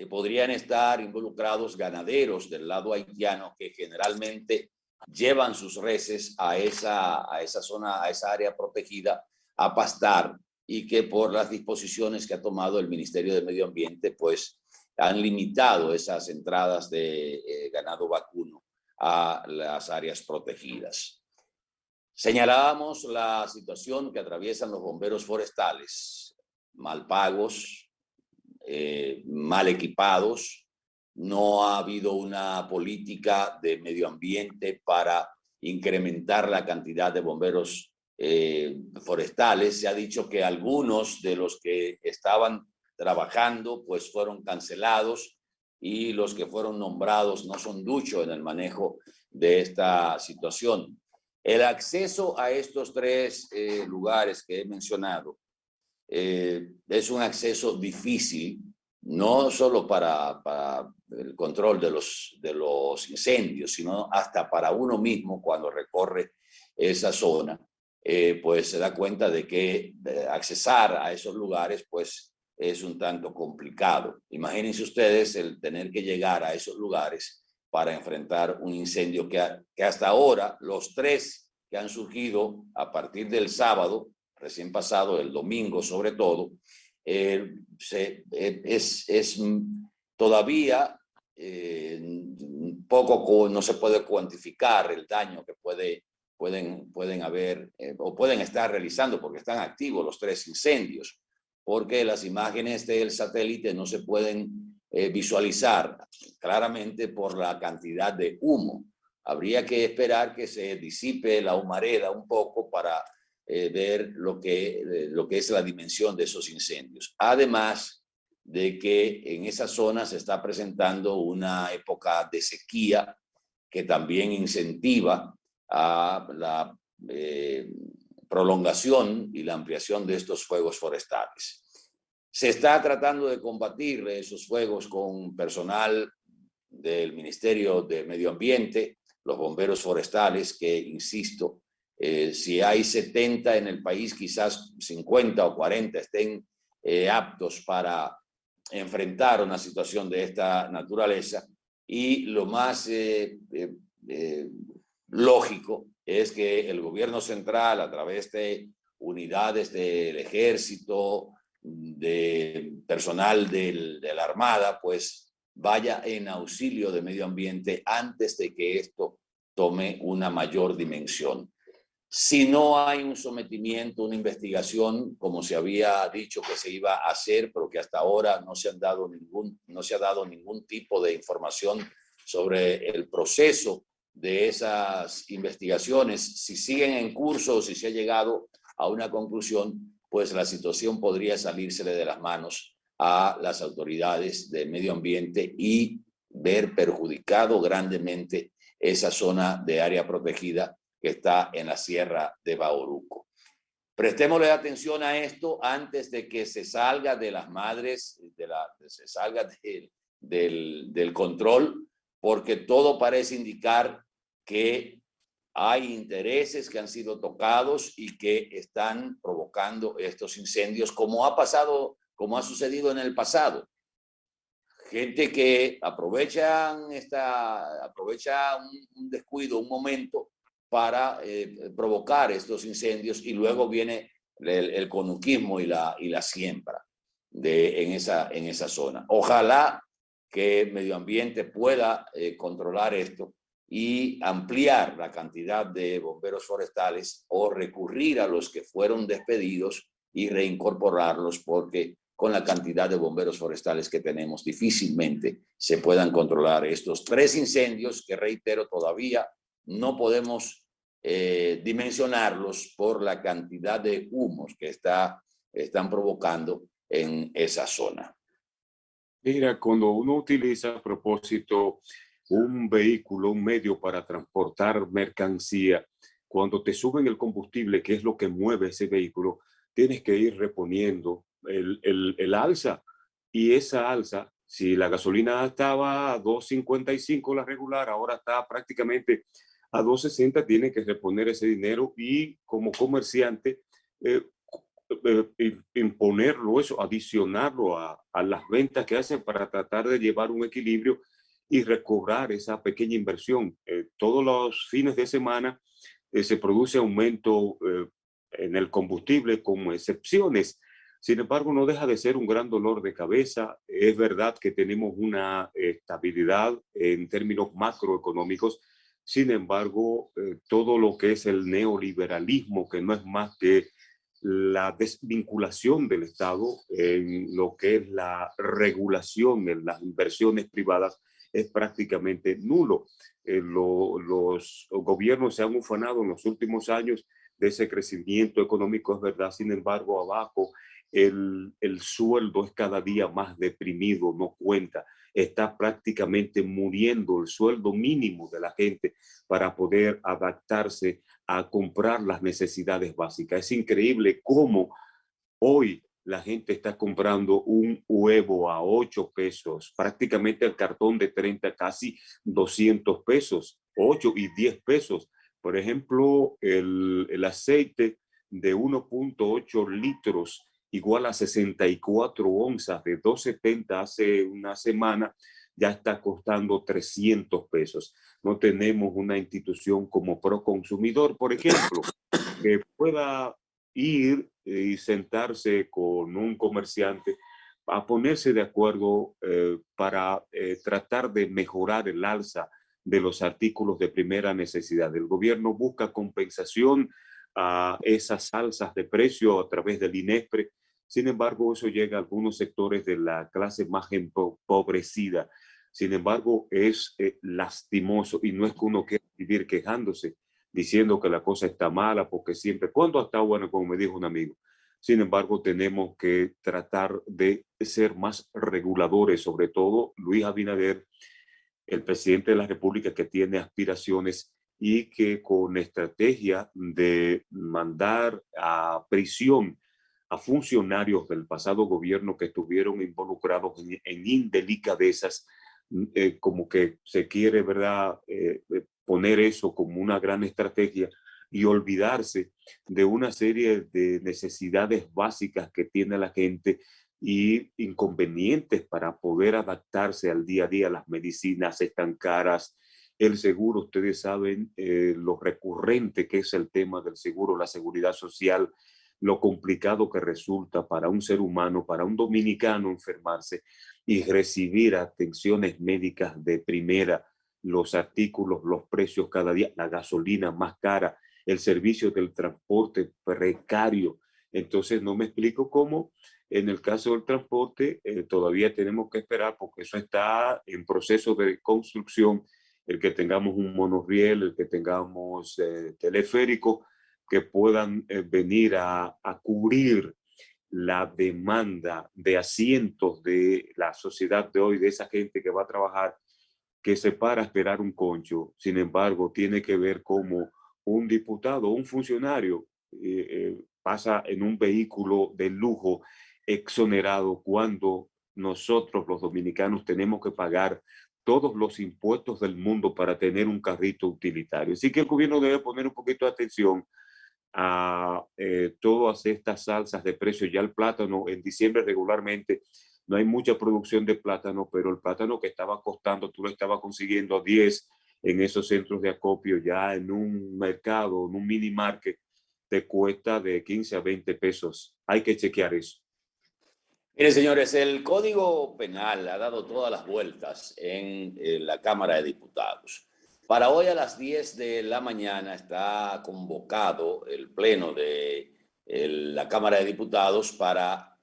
podrían estar involucrados ganaderos del lado haitiano que generalmente llevan sus reses a esa zona, a esa área protegida, a pastar, y que por las disposiciones que ha tomado el Ministerio de Medio Ambiente, pues han limitado esas entradas de ganado vacuno a las áreas protegidas. Señalábamos la situación que atraviesan los bomberos forestales, mal pagos, mal equipados. No ha habido una política de medio ambiente para incrementar la cantidad de bomberos forestales. Se ha dicho que algunos de los que estaban trabajando pues fueron cancelados, y los que fueron nombrados no son duchos en el manejo de esta situación. El acceso a estos tres lugares que he mencionado es un acceso difícil, no solo para el control de los incendios, sino hasta para uno mismo cuando recorre esa zona, pues se da cuenta de que accesar a esos lugares pues es un tanto complicado. Imagínense ustedes el tener que llegar a esos lugares para enfrentar un incendio que hasta ahora los tres que han surgido a partir del sábado, recién pasado, el domingo sobre todo, todavía poco, no se puede cuantificar el daño que pueden haber o pueden estar realizando, porque están activos los tres incendios, porque las imágenes del satélite no se pueden visualizar claramente por la cantidad de humo. Habría que esperar que se disipe la humareda un poco para ver lo que es la dimensión de esos incendios. Además de que en esa zona se está presentando una época de sequía que también incentiva a la prolongación y la ampliación de estos fuegos forestales. Se está tratando de combatir esos fuegos con personal del Ministerio de Medio Ambiente, los bomberos forestales, que, insisto, si hay 70 en el país, quizás 50 o 40 estén aptos para enfrentar una situación de esta naturaleza. Y lo más lógico es que el gobierno central, a través de unidades del ejército, de personal de la Armada, pues vaya en auxilio de medio ambiente antes de que esto tome una mayor dimensión. Si no hay un sometimiento, una investigación, como se había dicho que se iba a hacer, pero que hasta ahora no se ha dado ningún tipo de información sobre el proceso de esas investigaciones, si siguen en curso o si se ha llegado a una conclusión, pues la situación podría salírsele de las manos a las autoridades de medio ambiente y ver perjudicado grandemente esa zona de área protegida que está en la Sierra de Bauruco. Prestémosle atención a esto antes de que se salga de las madres, se salga del control, porque todo parece indicar que hay intereses que han sido tocados y que están provocando estos incendios, como ha sucedido en el pasado. Gente que aprovecha un descuido, un momento para provocar estos incendios, y luego viene el conuquismo y la siembra en esa zona. Ojalá que Medio Ambiente pueda controlar esto y ampliar la cantidad de bomberos forestales o recurrir a los que fueron despedidos y reincorporarlos, porque con la cantidad de bomberos forestales que tenemos difícilmente se puedan controlar estos 3 incendios que, reitero, todavía no podemos dimensionarlos por la cantidad de humos que están provocando en esa zona. Mira, cuando uno utiliza a propósito un vehículo, un medio para transportar mercancía, cuando te suben el combustible, que es lo que mueve ese vehículo, tienes que ir reponiendo el alza. Y esa alza, si la gasolina estaba a 2.55 la regular, ahora está prácticamente a 2.60, tiene que reponer ese dinero y como comerciante imponerlo, adicionarlo a las ventas que hacen para tratar de llevar un equilibrio y recobrar esa pequeña inversión. Todos los fines de semana se produce aumento en el combustible, con excepciones. Sin embargo, no deja de ser un gran dolor de cabeza. Es verdad que tenemos una estabilidad en términos macroeconómicos. Sin embargo, todo lo que es el neoliberalismo, que no es más que la desvinculación del Estado en lo que es la regulación en las inversiones privadas, es prácticamente nulo. Los gobiernos se han ufanado en los últimos años de ese crecimiento económico, es verdad. Sin embargo, abajo el sueldo es cada día más deprimido, no cuenta. Está prácticamente muriendo el sueldo mínimo de la gente para poder adaptarse a comprar las necesidades básicas. Es increíble cómo hoy la gente está comprando un huevo a 8 pesos, prácticamente el cartón de 30, casi 200 pesos, 8 y 10 pesos. Por ejemplo, el aceite de 1.8 litros igual a 64 onzas de 2.70 hace una semana, ya está costando 300 pesos. No tenemos una institución como Proconsumidor, por ejemplo, que pueda ir y sentarse con un comerciante a ponerse de acuerdo para tratar de mejorar el alza de los artículos de primera necesidad. El gobierno busca compensación a esas alzas de precio a través del INESPRE. Sin embargo, eso llega a algunos sectores de la clase más empobrecida. Sin embargo, es lastimoso, y no es que uno quiera vivir quejándose, diciendo que la cosa está mala, porque siempre, cuando está bueno, como me dijo un amigo. Sin embargo, tenemos que tratar de ser más reguladores, sobre todo Luis Abinader, el presidente de la República, que tiene aspiraciones y que con estrategia de mandar a prisión a funcionarios del pasado gobierno que estuvieron involucrados en indelicadezas, como que se quiere, ¿verdad?, poner eso como una gran estrategia y olvidarse de una serie de necesidades básicas que tiene la gente y inconvenientes para poder adaptarse al día a día. Las medicinas están caras, el seguro, ustedes saben lo recurrente que es el tema del seguro, la seguridad social, lo complicado que resulta para un ser humano, para un dominicano enfermarse y recibir atenciones médicas de primera, los artículos, los precios cada día, la gasolina más cara, el servicio del transporte precario. Entonces no me explico cómo en el caso del transporte todavía tenemos que esperar, porque eso está en proceso de construcción, el que tengamos un monorriel, el que tengamos teleférico, que puedan venir a cubrir la demanda de asientos de la sociedad de hoy, de esa gente que va a trabajar, que se para a esperar un concho. Sin embargo, tiene que ver cómo un diputado, un funcionario pasa en un vehículo de lujo exonerado cuando nosotros los dominicanos tenemos que pagar todos los impuestos del mundo para tener un carrito utilitario. Así que el gobierno debe poner un poquito de atención a todas estas alzas de precios. Ya el plátano en diciembre regularmente no hay mucha producción de plátano, pero el plátano que estaba costando, tú lo estabas consiguiendo a 10 en esos centros de acopio, ya en un mercado, en un mini market, te cuesta de 15 a 20 pesos. Hay que chequear eso. Miren, señores, el Código Penal ha dado todas las vueltas en la Cámara de Diputados. Para hoy a las 10 de la mañana está convocado el pleno de la Cámara de Diputados para,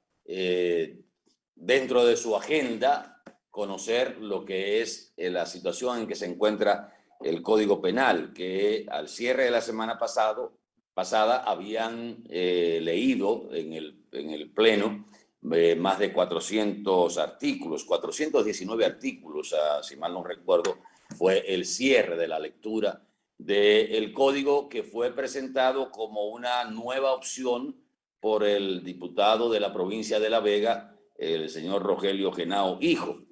dentro de su agenda, conocer lo que es la situación en que se encuentra el Código Penal, que al cierre de la semana pasada habían leído en el pleno más de 400 artículos, 419 artículos, si mal no recuerdo, fue el cierre de la lectura del código, que fue presentado como una nueva opción por el diputado de la provincia de La Vega, el señor Rogelio Henao Hijo,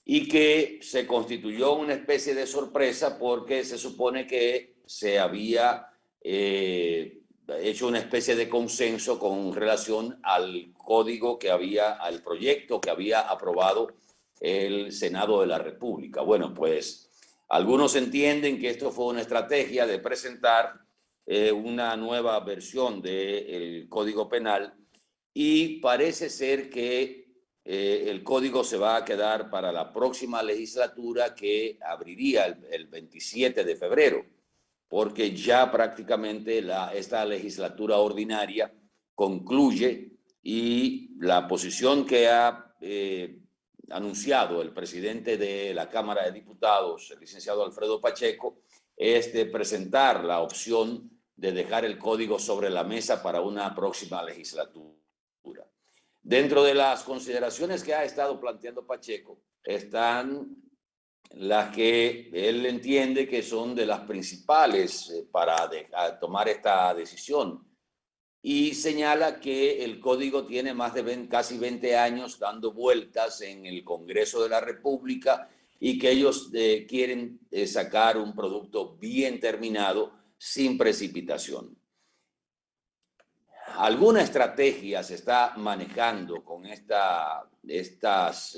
y que se constituyó una especie de sorpresa porque se supone que se había hecho una especie de consenso con relación al código al proyecto que había aprobado el Senado de la República. Bueno, pues algunos entienden que esto fue una estrategia de presentar una nueva versión del Código Penal, y parece ser que el código se va a quedar para la próxima legislatura, que abriría el 27 de febrero. Porque ya prácticamente esta legislatura ordinaria concluye, y la posición que ha anunciado el presidente de la Cámara de Diputados, el licenciado Alfredo Pacheco, es de presentar la opción de dejar el código sobre la mesa para una próxima legislatura. Dentro de las consideraciones que ha estado planteando Pacheco están las que él entiende que son de las principales para tomar esta decisión, y señala que el código tiene más de casi 20 años dando vueltas en el Congreso de la República, y que ellos quieren sacar un producto bien terminado, sin precipitación. Alguna estrategia se está manejando con estas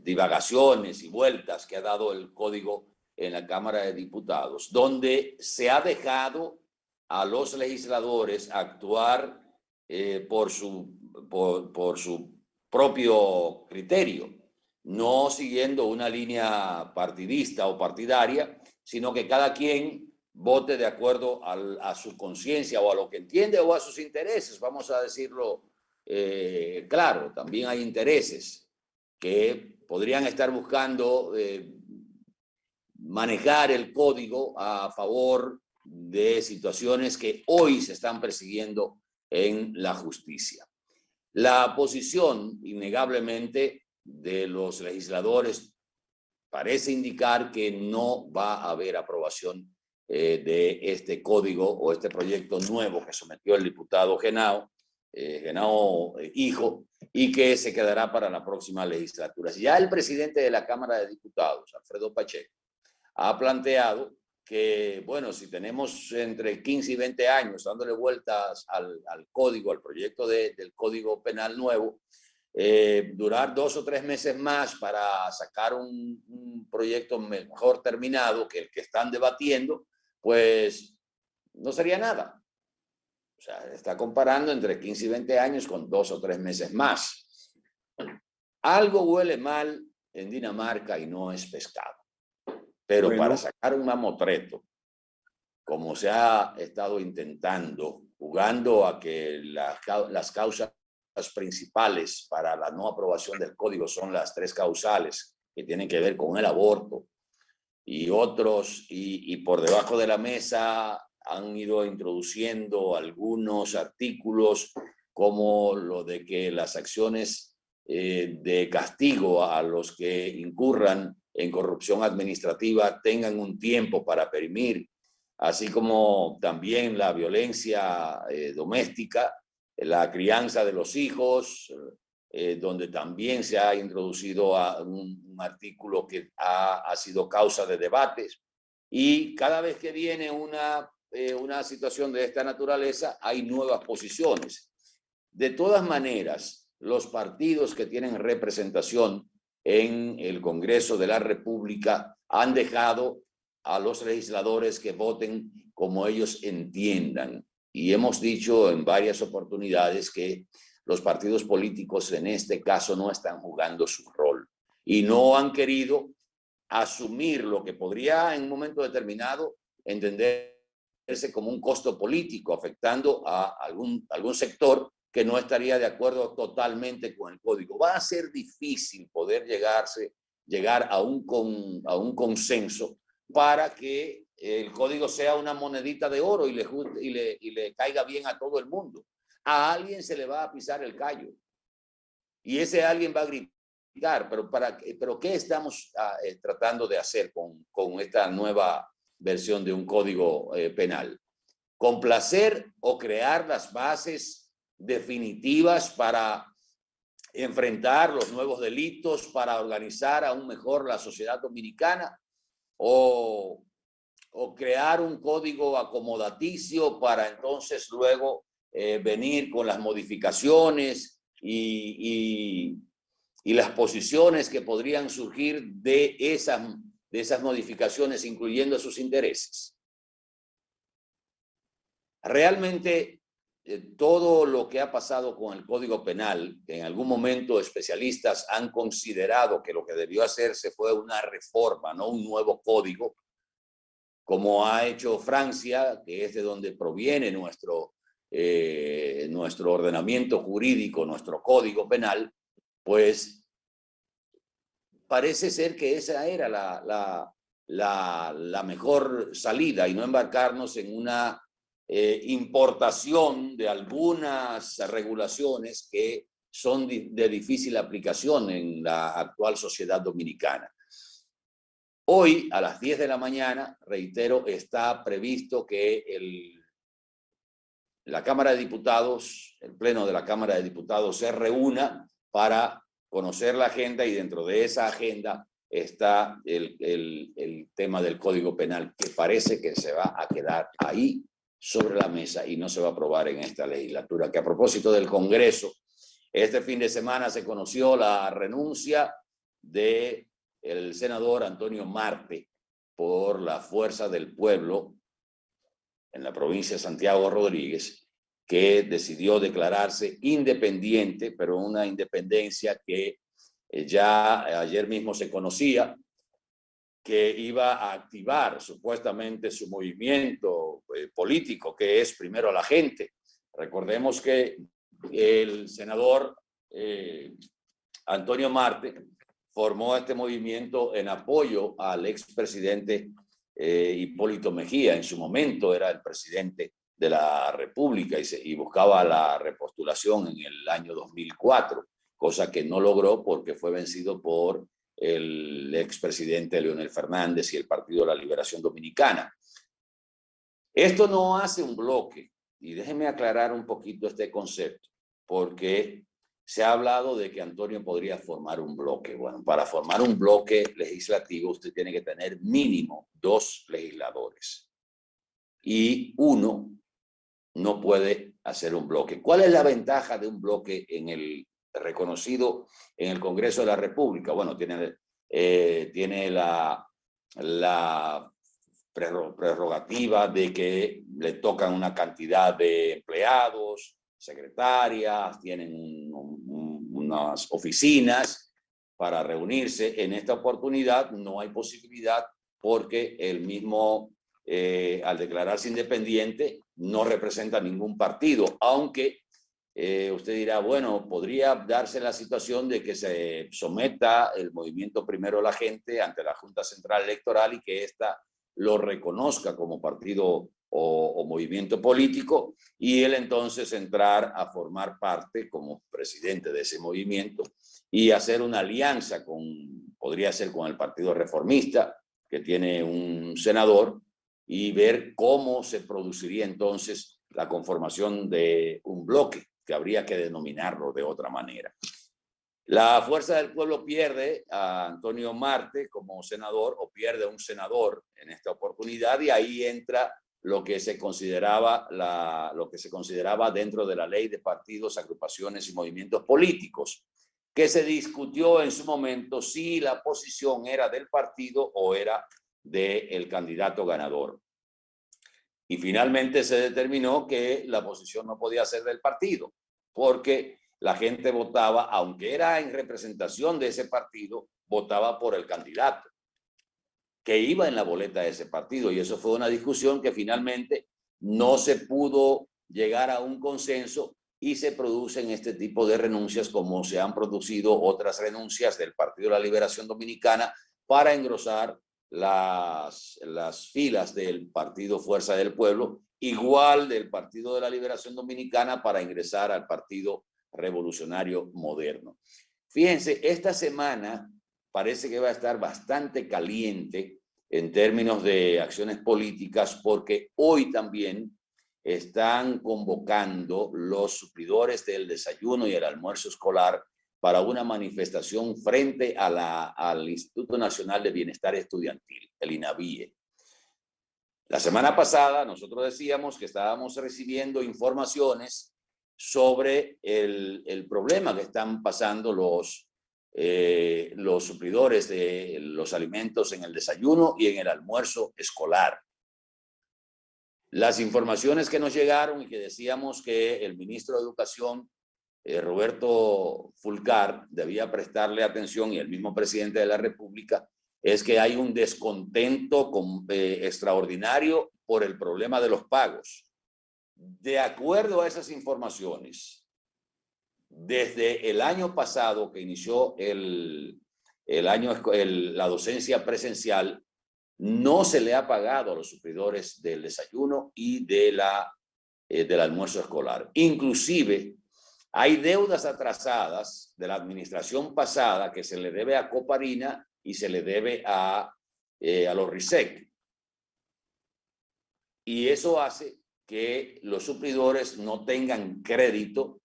divagaciones y vueltas que ha dado el código en la Cámara de Diputados, donde se ha dejado a los legisladores actuar por su propio criterio, no siguiendo una línea partidista o partidaria, sino que cada quien vote de acuerdo a su conciencia o a lo que entiende o a sus intereses. Vamos a decirlo claro, también hay intereses que podrían estar buscando manejar el código a favor de situaciones que hoy se están persiguiendo en la justicia. La posición, innegablemente, de los legisladores parece indicar que no va a haber aprobación de este código o este proyecto nuevo que sometió el diputado Henao Hijo, y que se quedará para la próxima legislatura. Ya el presidente de la Cámara de Diputados, Alfredo Pacheco, ha planteado que, bueno, si tenemos entre 15 y 20 años dándole vueltas al código, al proyecto del Código Penal nuevo, durar 2 o 3 meses más para sacar un proyecto mejor terminado que el que están debatiendo, pues no sería nada. O sea, está comparando entre 15 y 20 años con 2 o 3 meses más. Algo huele mal en Dinamarca y no es pescado. Pero bueno, para sacar un mamotreto, como se ha estado intentando, jugando a que las causas principales para la no aprobación del código son las 3 causales que tienen que ver con el aborto y otros, y por debajo de la mesa han ido introduciendo algunos artículos como lo de que las acciones de castigo a los que incurran en corrupción administrativa tengan un tiempo para perimir, así como también la violencia doméstica, la crianza de los hijos, donde también se ha introducido un artículo que ha sido causa de debates. Y cada vez que viene una situación de esta naturaleza, hay nuevas posiciones. De todas maneras, los partidos que tienen representación en el Congreso de la República han dejado a los legisladores que voten como ellos entiendan. Y hemos dicho en varias oportunidades que los partidos políticos en este caso no están jugando su rol y no han querido asumir lo que podría en un momento determinado entenderse como un costo político afectando a algún sector que no estaría de acuerdo totalmente con el código. Va a ser difícil poder llegar a un consenso para que el código sea una monedita de oro y le caiga bien a todo el mundo. A alguien se le va a pisar el callo y ese alguien va a gritar, pero ¿qué estamos tratando de hacer con esta nueva versión de un código penal? ¿Complacer o crear las bases definitivas para enfrentar los nuevos delitos, para organizar aún mejor la sociedad dominicana? ¿O crear un código acomodaticio para entonces luego venir con las modificaciones y las posiciones que podrían surgir de esas modificaciones, incluyendo sus intereses? Realmente, todo lo que ha pasado con el Código Penal, que en algún momento especialistas han considerado que lo que debió hacerse fue una reforma, no un nuevo código, como ha hecho Francia, que es de donde proviene nuestro ordenamiento jurídico, nuestro Código Penal, pues parece ser que esa era la mejor salida y no embarcarnos en una importación de algunas regulaciones que son de difícil aplicación en la actual sociedad dominicana. Hoy, a las 10 de la mañana, reitero, está previsto que la Cámara de Diputados, el Pleno de la Cámara de Diputados se reúna para conocer la agenda y dentro de esa agenda está el tema del Código Penal, que parece que se va a quedar ahí sobre la mesa y no se va a aprobar en esta legislatura. Que a propósito del Congreso, este fin de semana se conoció la renuncia del senador Antonio Marte por la Fuerza del Pueblo en la provincia de Santiago Rodríguez, que decidió declararse independiente, pero una independencia que ya ayer mismo se conocía, que iba a activar supuestamente su movimiento político, que es Primero la Gente. Recordemos que el senador Antonio Marte formó este movimiento en apoyo al expresidente Hipólito Mejía. En su momento era el presidente de la República y buscaba la repostulación en el año 2004, cosa que no logró porque fue vencido por el expresidente Leonel Fernández y el Partido de la Liberación Dominicana. Esto no hace un bloque, y déjenme aclarar un poquito este concepto, porque se ha hablado de que Antonio podría formar un bloque. Bueno, para formar un bloque legislativo usted tiene que tener mínimo 2 legisladores y uno no puede hacer un bloque. ¿Cuál es la ventaja de un bloque reconocido en el Congreso de la República? Bueno, tiene la prerrogativa de que le tocan una cantidad de empleados, secretarias, tienen unas oficinas para reunirse. En esta oportunidad no hay posibilidad porque el mismo, al declararse independiente, no representa ningún partido, aunque usted dirá, bueno, podría darse la situación de que se someta el movimiento Primero la Gente ante la Junta Central Electoral y que ésta lo reconozca como partido o movimiento político, y él entonces entrar a formar parte como presidente de ese movimiento y hacer una alianza podría ser con el Partido Reformista, que tiene un senador, y ver cómo se produciría entonces la conformación de un bloque, que habría que denominarlo de otra manera. La Fuerza del Pueblo pierde a Antonio Marte como senador, o pierde un senador en esta oportunidad, y ahí entra lo que se consideraba dentro de la ley de partidos, agrupaciones y movimientos políticos, que se discutió en su momento si la posición era del partido o era del candidato ganador. Y finalmente se determinó que la posición no podía ser del partido, porque la gente votaba, aunque era en representación de ese partido, votaba por el candidato que iba en la boleta de ese partido. Y eso fue una discusión que finalmente no se pudo llegar a un consenso, y se producen este tipo de renuncias, como se han producido otras renuncias del Partido de la Liberación Dominicana para engrosar las filas del Partido Fuerza del Pueblo, igual del Partido de la Liberación Dominicana para ingresar al Partido Revolucionario Moderno. Fíjense, esta semana parece que va a estar bastante caliente en términos de acciones políticas, porque hoy también están convocando los suplidores del desayuno y el almuerzo escolar para una manifestación frente al Instituto Nacional de Bienestar Estudiantil, el INAVIE. La semana pasada nosotros decíamos que estábamos recibiendo informaciones sobre el problema que están pasando los suplidores de los alimentos en el desayuno y en el almuerzo escolar. Las informaciones que nos llegaron, y que decíamos que el ministro de Educación, Roberto Fulcar, debía prestarle atención, y el mismo presidente de la República, es que hay un descontento extraordinario por el problema de los pagos. De acuerdo a esas informaciones, desde el año pasado que inició la docencia presencial, no se le ha pagado a los suplidores del desayuno y del almuerzo escolar. Inclusive, hay deudas atrasadas de la administración pasada que se le debe a Coparina y se le debe a los RISEC. Y eso hace que los suplidores no tengan crédito.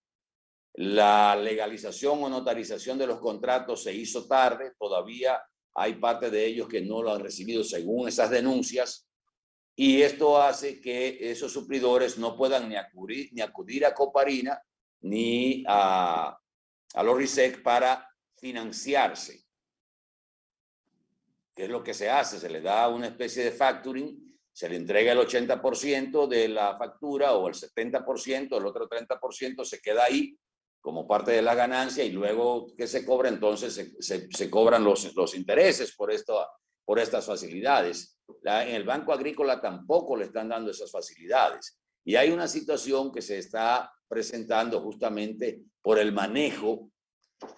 La legalización o notarización de los contratos se hizo tarde, todavía hay parte de ellos que no lo han recibido según esas denuncias, y esto hace que esos suplidores no puedan ni acudir a Coparina ni a los RISEC para financiarse. ¿Qué es lo que se hace? Se le da una especie de factoring, se le entrega el 80% de la factura o el 70%, el otro 30% se queda ahí como parte de la ganancia, y luego que se cobra, entonces se cobran los intereses por estas facilidades. En el Banco Agrícola tampoco le están dando esas facilidades. Y hay una situación que se está presentando justamente por el manejo,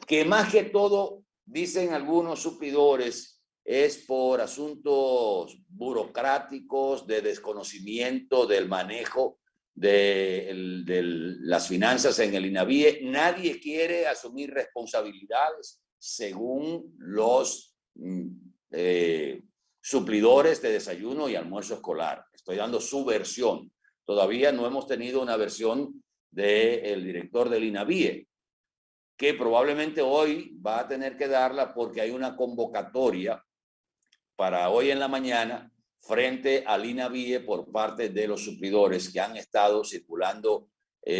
que más que todo, dicen algunos suplidores, es por asuntos burocráticos, de desconocimiento del manejo de las finanzas en el INAVIE. Nadie quiere asumir responsabilidades según los suplidores de desayuno y almuerzo escolar. Estoy dando su versión. Todavía no hemos tenido una versión del director del INAVIE, que probablemente hoy va a tener que darla, porque hay una convocatoria para hoy en la mañana frente al INAVIE por parte de los suplidores, que han estado circulando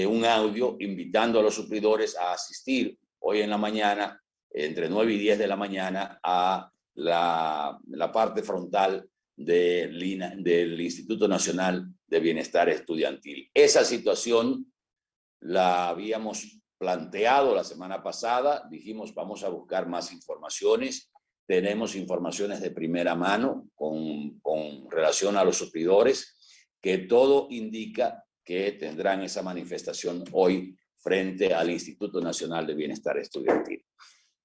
un audio invitando a los suplidores a asistir hoy en la mañana, entre 9 y 10 de la mañana, a la parte frontal del Instituto Nacional de Bienestar Estudiantil. Esa situación la habíamos planteado la semana pasada, dijimos vamos a buscar más informaciones. Tenemos informaciones de primera mano con relación a los suplidores, que todo indica que tendrán esa manifestación hoy frente al Instituto Nacional de Bienestar Estudiantil.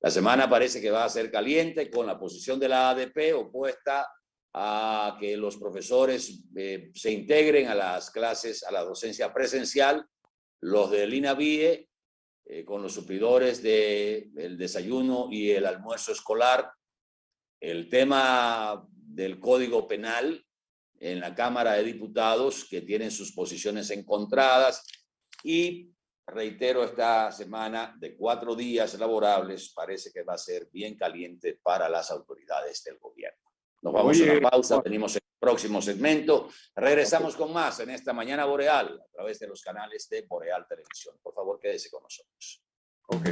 La semana parece que va a ser caliente, con la posición de la ADP opuesta a que los profesores se integren a las clases, a la docencia presencial, los del INAVIE, con los suplidores del desayuno y el almuerzo escolar. El tema del Código Penal en la Cámara de Diputados, que tienen sus posiciones encontradas, y reitero, esta semana de 4 días laborables parece que va a ser bien caliente para las autoridades del gobierno. Nos vamos a una pausa, venimos en el próximo segmento. Regresamos con más en esta Mañana Boreal a través de los canales de Boreal Televisión. Por favor, quédese con nosotros. Ok.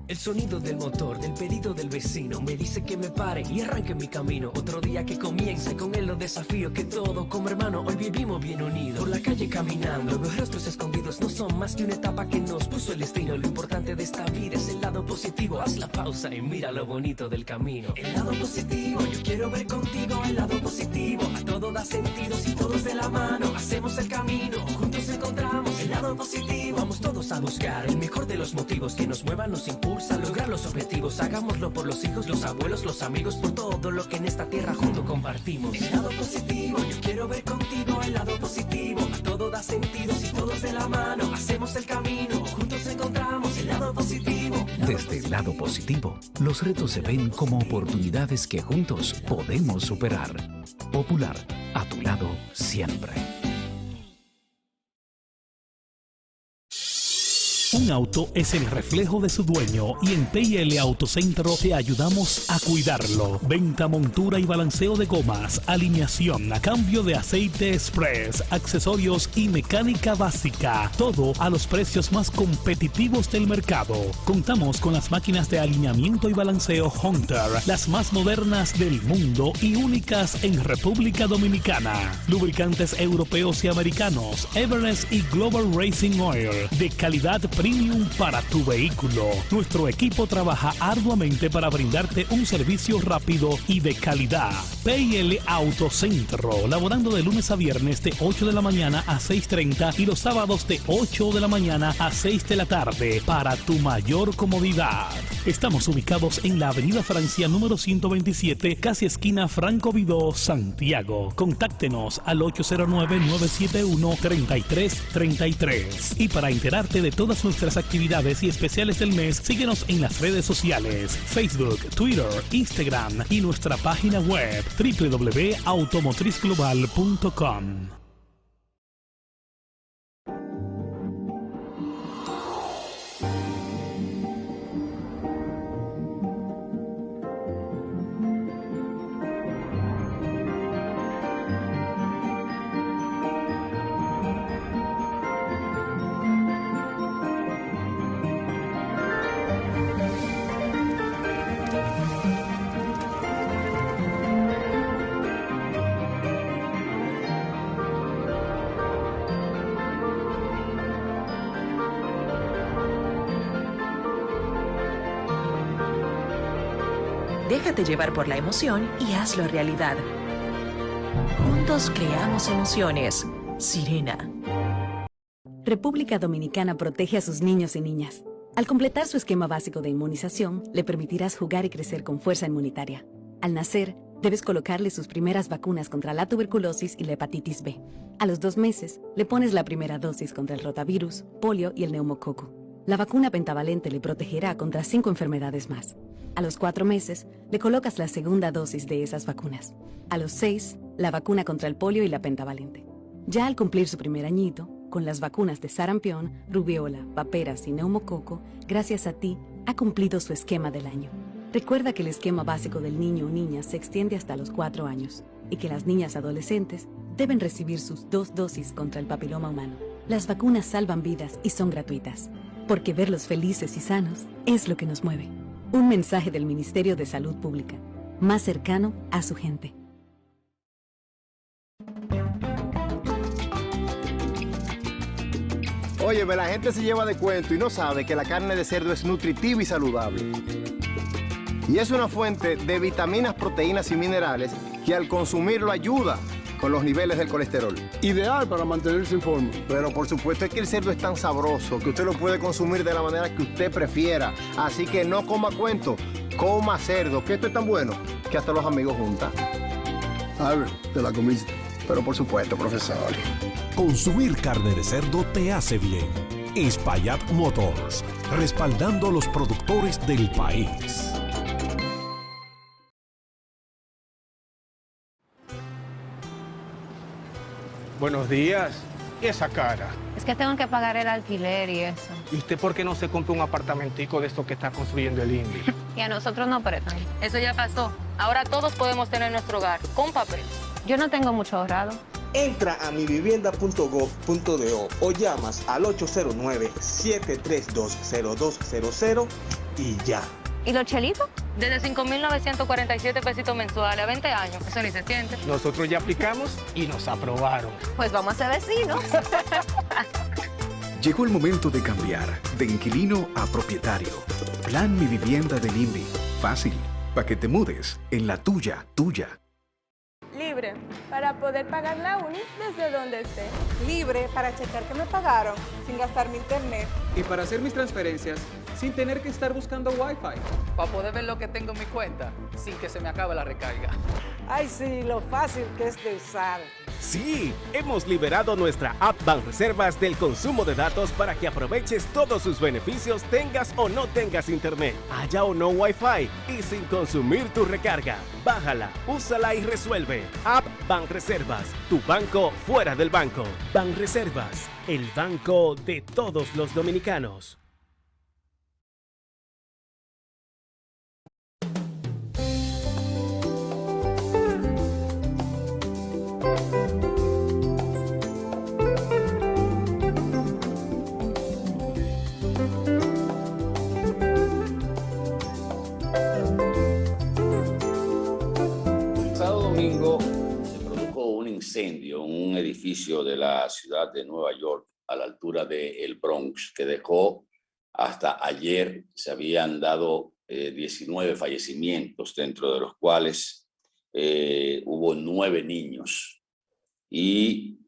El sonido del motor, del pedido del vecino, me dice que me pare y arranque mi camino. Otro día que comience, con él los desafíos que todo como hermano hoy vivimos bien unidos. Por la calle caminando, los rostros escondidos no son más que una etapa que nos puso el destino. Lo importante de esta vida es el lado positivo. Haz la pausa y mira lo bonito del camino. El lado positivo, yo quiero ver contigo el lado positivo. A todo da sentido si todos de la mano hacemos el camino. Juntos encontramos el lado positivo. Vamos todos a buscar el mejor de los motivos que nos muevan, nos impulsan a lograr los objetivos. Hagámoslo por los hijos, los abuelos, los amigos, por todo lo que en esta tierra junto compartimos. El lado positivo, yo quiero ver contigo el lado positivo. A todo da sentido si todos de la mano hacemos el camino. Juntos encontramos el lado positivo. Desde el lado positivo, los retos se ven como oportunidades que juntos podemos superar. Popular, a tu lado siempre. Un auto es el reflejo de su dueño y en P&L Autocentro te ayudamos a cuidarlo. Venta, montura y balanceo de gomas, alineación, cambio de aceite express, accesorios y mecánica básica. Todo a los precios más competitivos del mercado. Contamos con las máquinas de alineamiento y balanceo Hunter, las más modernas del mundo y únicas en República Dominicana. Lubricantes europeos y americanos, Everest y Global Racing Oil, de calidad premium para tu vehículo. Nuestro equipo trabaja arduamente para brindarte un servicio rápido y de calidad. P&L Autocentro, laborando de lunes a viernes de 8 de la mañana a 6:30 y los sábados de 8 de la mañana a 6 de la tarde para tu mayor comodidad. Estamos ubicados en la Avenida Francia número 127, casi esquina Franco Vidó, Santiago. Contáctenos al 809-971-3333. Y para enterarte de todas nuestras actividades y especiales del mes, síguenos en las redes sociales, Facebook, Twitter, Instagram y nuestra página web www.automotrizglobal.com. Déjate llevar por la emoción y hazlo realidad. Juntos creamos emociones. Sirena. República Dominicana protege a sus niños y niñas. Al completar su esquema básico de inmunización, le permitirás jugar y crecer con fuerza inmunitaria. Al nacer, debes colocarle sus primeras vacunas contra la tuberculosis y la hepatitis B. A los 2 meses, le pones la primera dosis contra el rotavirus, polio y el neumococo. La vacuna pentavalente le protegerá contra 5 enfermedades más. A los 4 meses, le colocas la segunda dosis de esas vacunas. A los 6, la vacuna contra el polio y la pentavalente. Ya al cumplir su primer añito, con las vacunas de sarampión, rubiola, paperas y neumococo, gracias a ti, ha cumplido su esquema del año. Recuerda que el esquema básico del niño o niña se extiende hasta los 4 años y que las niñas adolescentes deben recibir sus 2 dosis contra el papiloma humano. Las vacunas salvan vidas y son gratuitas, porque verlos felices y sanos es lo que nos mueve. Un mensaje del Ministerio de Salud Pública, más cercano a su gente. Óyeme, la gente se lleva de cuento y no sabe que la carne de cerdo es nutritiva y saludable. Y es una fuente de vitaminas, proteínas y minerales que al consumirlo ayuda con los niveles del colesterol. Ideal para mantenerse en forma. Pero por supuesto es que el cerdo es tan sabroso que usted lo puede consumir de la manera que usted prefiera. Así que no coma cuento, coma cerdo, que esto es tan bueno que hasta los amigos juntan. Albert, te la comiste. Pero por supuesto, profesor. Consumir carne de cerdo te hace bien. Spayat Motors, respaldando los productores del país. Buenos días. ¿Y esa cara? Es que tengo que pagar el alquiler y eso. ¿Y usted por qué no se compra un apartamentico de esto que está construyendo el INVI? Y a nosotros no prestan. Eso ya pasó. Ahora todos podemos tener nuestro hogar con papel. Yo no tengo mucho ahorrado. Entra a mivivienda.gov.do o llamas al 809-732-0200 y ya. ¿Y los chelitos? Desde 5.947 pesitos mensuales a 20 años. Eso ni se siente. Nosotros ya aplicamos y nos aprobaron. Pues vamos a ser vecinos. Llegó el momento de cambiar de inquilino a propietario. Plan Mi Vivienda del INVI. Fácil, para que te mudes en la tuya. Libre para poder pagar la uni desde donde esté. Libre para checar que me pagaron sin gastar mi internet. Y para hacer mis transferencias sin tener que estar buscando Wi-Fi. Para poder ver lo que tengo en mi cuenta sin que se me acabe la recarga. Ay, sí, lo fácil que es de usar. Sí, hemos liberado nuestra app Banreservas del consumo de datos para que aproveches todos sus beneficios tengas o no tengas internet, haya o no Wi-Fi y sin consumir tu recarga. Bájala, úsala y resuelve. App Banreservas, tu banco fuera del banco. Banreservas, el banco de todos los dominicanos. Incendio en un edificio de la ciudad de Nueva York a la altura del Bronx, que dejó hasta ayer, se habían dado 19 fallecimientos, dentro de los cuales hubo 9 niños. Y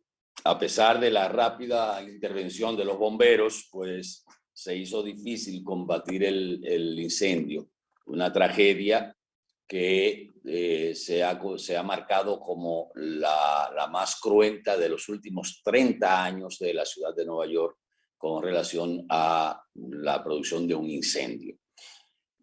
a pesar de la rápida intervención de los bomberos, pues se hizo difícil combatir el incendio. Una tragedia que se ha marcado como la más cruenta de los últimos 30 años de la ciudad de Nueva York con relación a la producción de un incendio.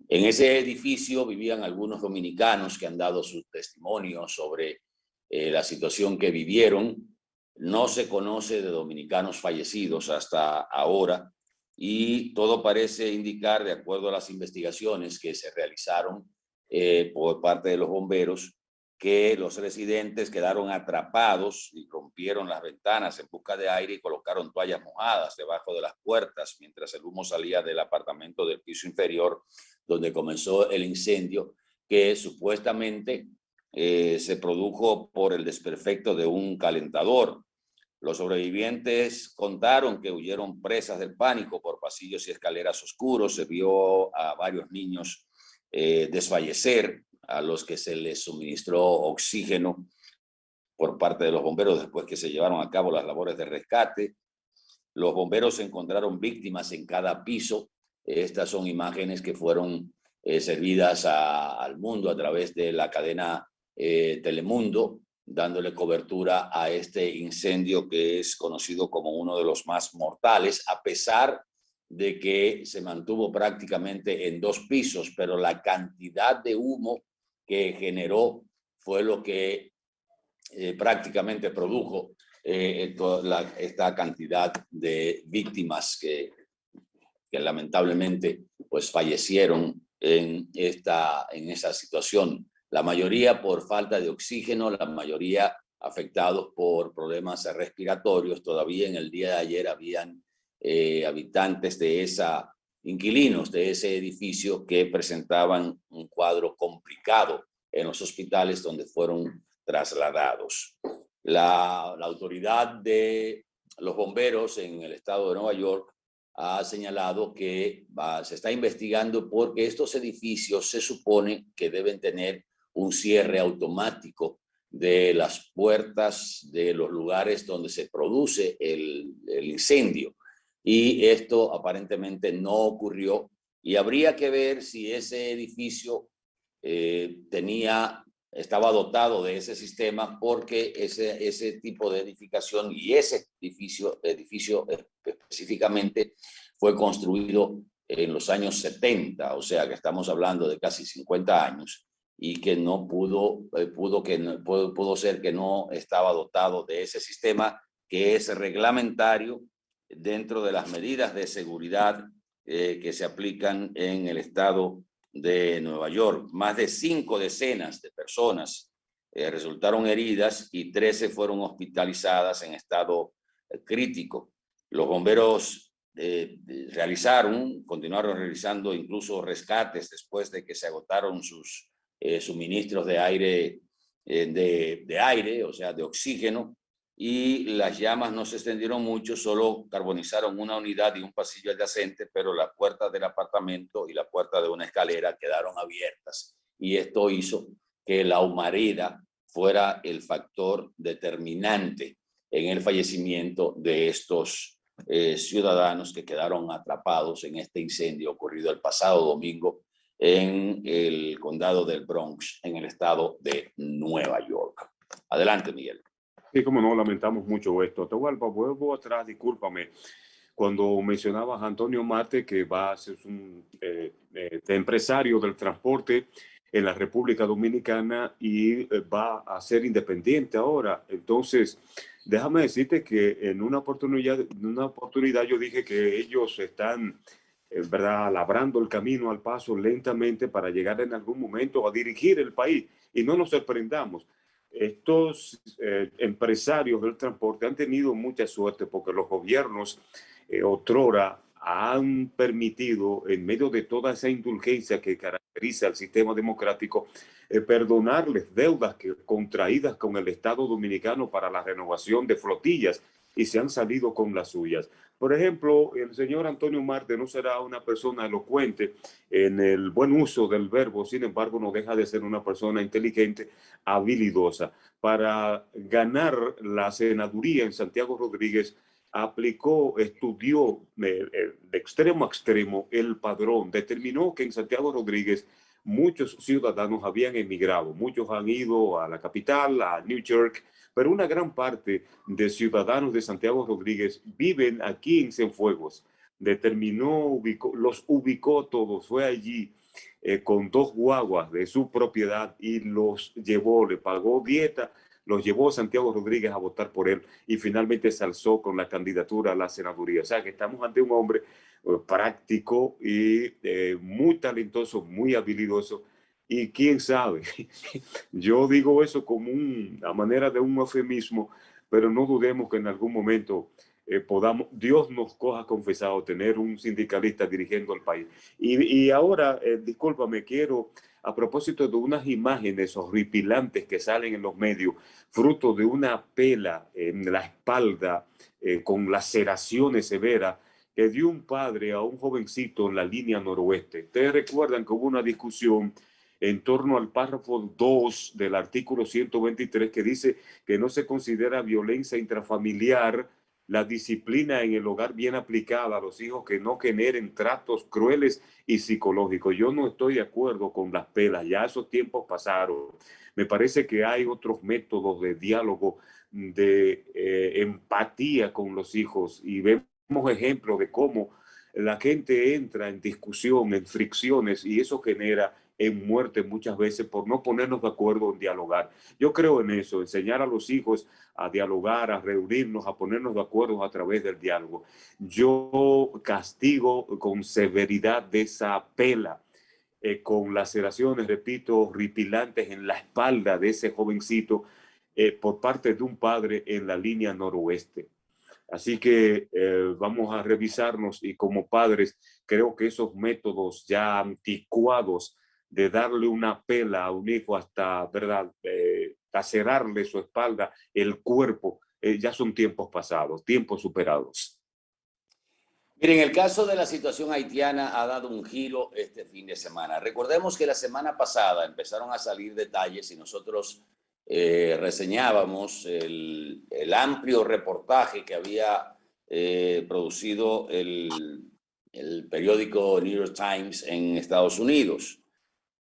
En ese edificio vivían algunos dominicanos que han dado sus testimonios sobre la situación que vivieron. No se conoce de dominicanos fallecidos hasta ahora y todo parece indicar, de acuerdo a las investigaciones que se realizaron por parte de los bomberos, que los residentes quedaron atrapados y rompieron las ventanas en busca de aire y colocaron toallas mojadas debajo de las puertas mientras el humo salía del apartamento del piso inferior donde comenzó el incendio, que supuestamente se produjo por el desperfecto de un calentador. Los sobrevivientes contaron que huyeron presas del pánico por pasillos y escaleras oscuros. Se vio a varios niños desfallecer, a los que se les suministró oxígeno por parte de los bomberos después que se llevaron a cabo las labores de rescate. Los bomberos encontraron víctimas en cada piso. Estas son imágenes que fueron servidas al mundo a través de la cadena Telemundo, dándole cobertura a este incendio que es conocido como uno de los más mortales, a pesar de que se mantuvo prácticamente en 2 pisos, pero la cantidad de humo que generó fue lo que prácticamente produjo esta cantidad de víctimas que lamentablemente pues fallecieron en esa situación. La mayoría por falta de oxígeno, la mayoría afectados por problemas respiratorios. Todavía en el día de ayer habían habitantes inquilinos de ese edificio que presentaban un cuadro complicado en los hospitales donde fueron trasladados. La autoridad de los bomberos en el estado de Nueva York ha señalado que se está investigando porque estos edificios se supone que deben tener un cierre automático de las puertas de los lugares donde se produce el incendio. Y esto aparentemente no ocurrió. Y habría que ver si ese edificio estaba dotado de ese sistema, porque ese tipo de edificación y ese edificio específicamente fue construido en los años 70, o sea que estamos hablando de casi 50 años, y que no pudo ser que no estaba dotado de ese sistema que es reglamentario dentro de las medidas de seguridad que se aplican en el estado de Nueva York. Más de 5 decenas de personas resultaron heridas y 13 fueron hospitalizadas en estado crítico. Los bomberos continuaron realizando incluso rescates después de que se agotaron sus suministros de aire, o sea, de oxígeno, y las llamas no se extendieron mucho, solo carbonizaron una unidad y un pasillo adyacente, pero las puertas del apartamento y la puerta de una escalera quedaron abiertas, y esto hizo que la humareda fuera el factor determinante en el fallecimiento de estos ciudadanos que quedaron atrapados en este incendio ocurrido el pasado domingo en el condado del Bronx, en el estado de Nueva York. Adelante, Miguel. Sí, como no, lamentamos mucho esto. Atahualpa, vuelvo atrás, discúlpame. Cuando mencionabas a Antonio Marte, que va a ser un empresario del transporte en la República Dominicana y va a ser independiente ahora. Entonces, déjame decirte que en una oportunidad yo dije que ellos están, ¿verdad?, labrando el camino al paso lentamente para llegar en algún momento a dirigir el país. Y no nos sorprendamos. Estos empresarios del transporte han tenido mucha suerte porque los gobiernos otrora han permitido, en medio de toda esa indulgencia que caracteriza el sistema democrático, perdonarles deudas contraídas con el Estado Dominicano para la renovación de flotillas, y se han salido con las suyas. Por ejemplo, el señor Antonio Marte no será una persona elocuente en el buen uso del verbo, sin embargo, no deja de ser una persona inteligente, habilidosa. Para ganar la senaduría en Santiago Rodríguez, estudió de extremo a extremo el padrón, determinó que en Santiago Rodríguez muchos ciudadanos habían emigrado, muchos han ido a la capital, a New York, pero una gran parte de ciudadanos de Santiago Rodríguez viven aquí en Cienfuegos. Los ubicó todos, fue allí con 2 guaguas de su propiedad y los llevó, le pagó dieta, los llevó a Santiago Rodríguez a votar por él y finalmente se alzó con la candidatura a la senaduría. O sea que estamos ante un hombre práctico y muy talentoso, muy habilidoso. Y quién sabe, yo digo eso como a manera de un eufemismo, pero no dudemos que en algún momento Dios nos coja confesado tener un sindicalista dirigiendo el país. Y ahora, discúlpame, quiero, a propósito de unas imágenes horripilantes que salen en los medios, fruto de una pela en la espalda con laceraciones severas, que dio un padre a un jovencito en la línea noroeste. Ustedes recuerdan que hubo una discusión en torno al párrafo 2 del artículo 123 que dice que no se considera violencia intrafamiliar la disciplina en el hogar bien aplicada a los hijos que no generen tratos crueles y psicológicos. Yo no estoy de acuerdo con las pelas, ya esos tiempos pasaron. Me parece que hay otros métodos de diálogo, de empatía con los hijos, y vemos ejemplos de cómo la gente entra en discusión, en fricciones, y eso genera en muerte muchas veces por no ponernos de acuerdo en dialogar. Yo creo en eso, enseñar a los hijos a dialogar, a reunirnos, a ponernos de acuerdo a través del diálogo. Yo castigo con severidad de esa pela, con laceraciones, repito, horripilantes en la espalda de ese jovencito por parte de un padre en la línea noroeste. Así que vamos a revisarnos, y como padres creo que esos métodos ya anticuados de darle una pela a un hijo hasta, ¿verdad?, lacerarle su espalda, el cuerpo, ya son tiempos pasados, tiempos superados. Miren, el caso de la situación haitiana ha dado un giro este fin de semana. Recordemos que la semana pasada empezaron a salir detalles y nosotros reseñábamos el amplio reportaje que había producido el periódico New York Times en Estados Unidos,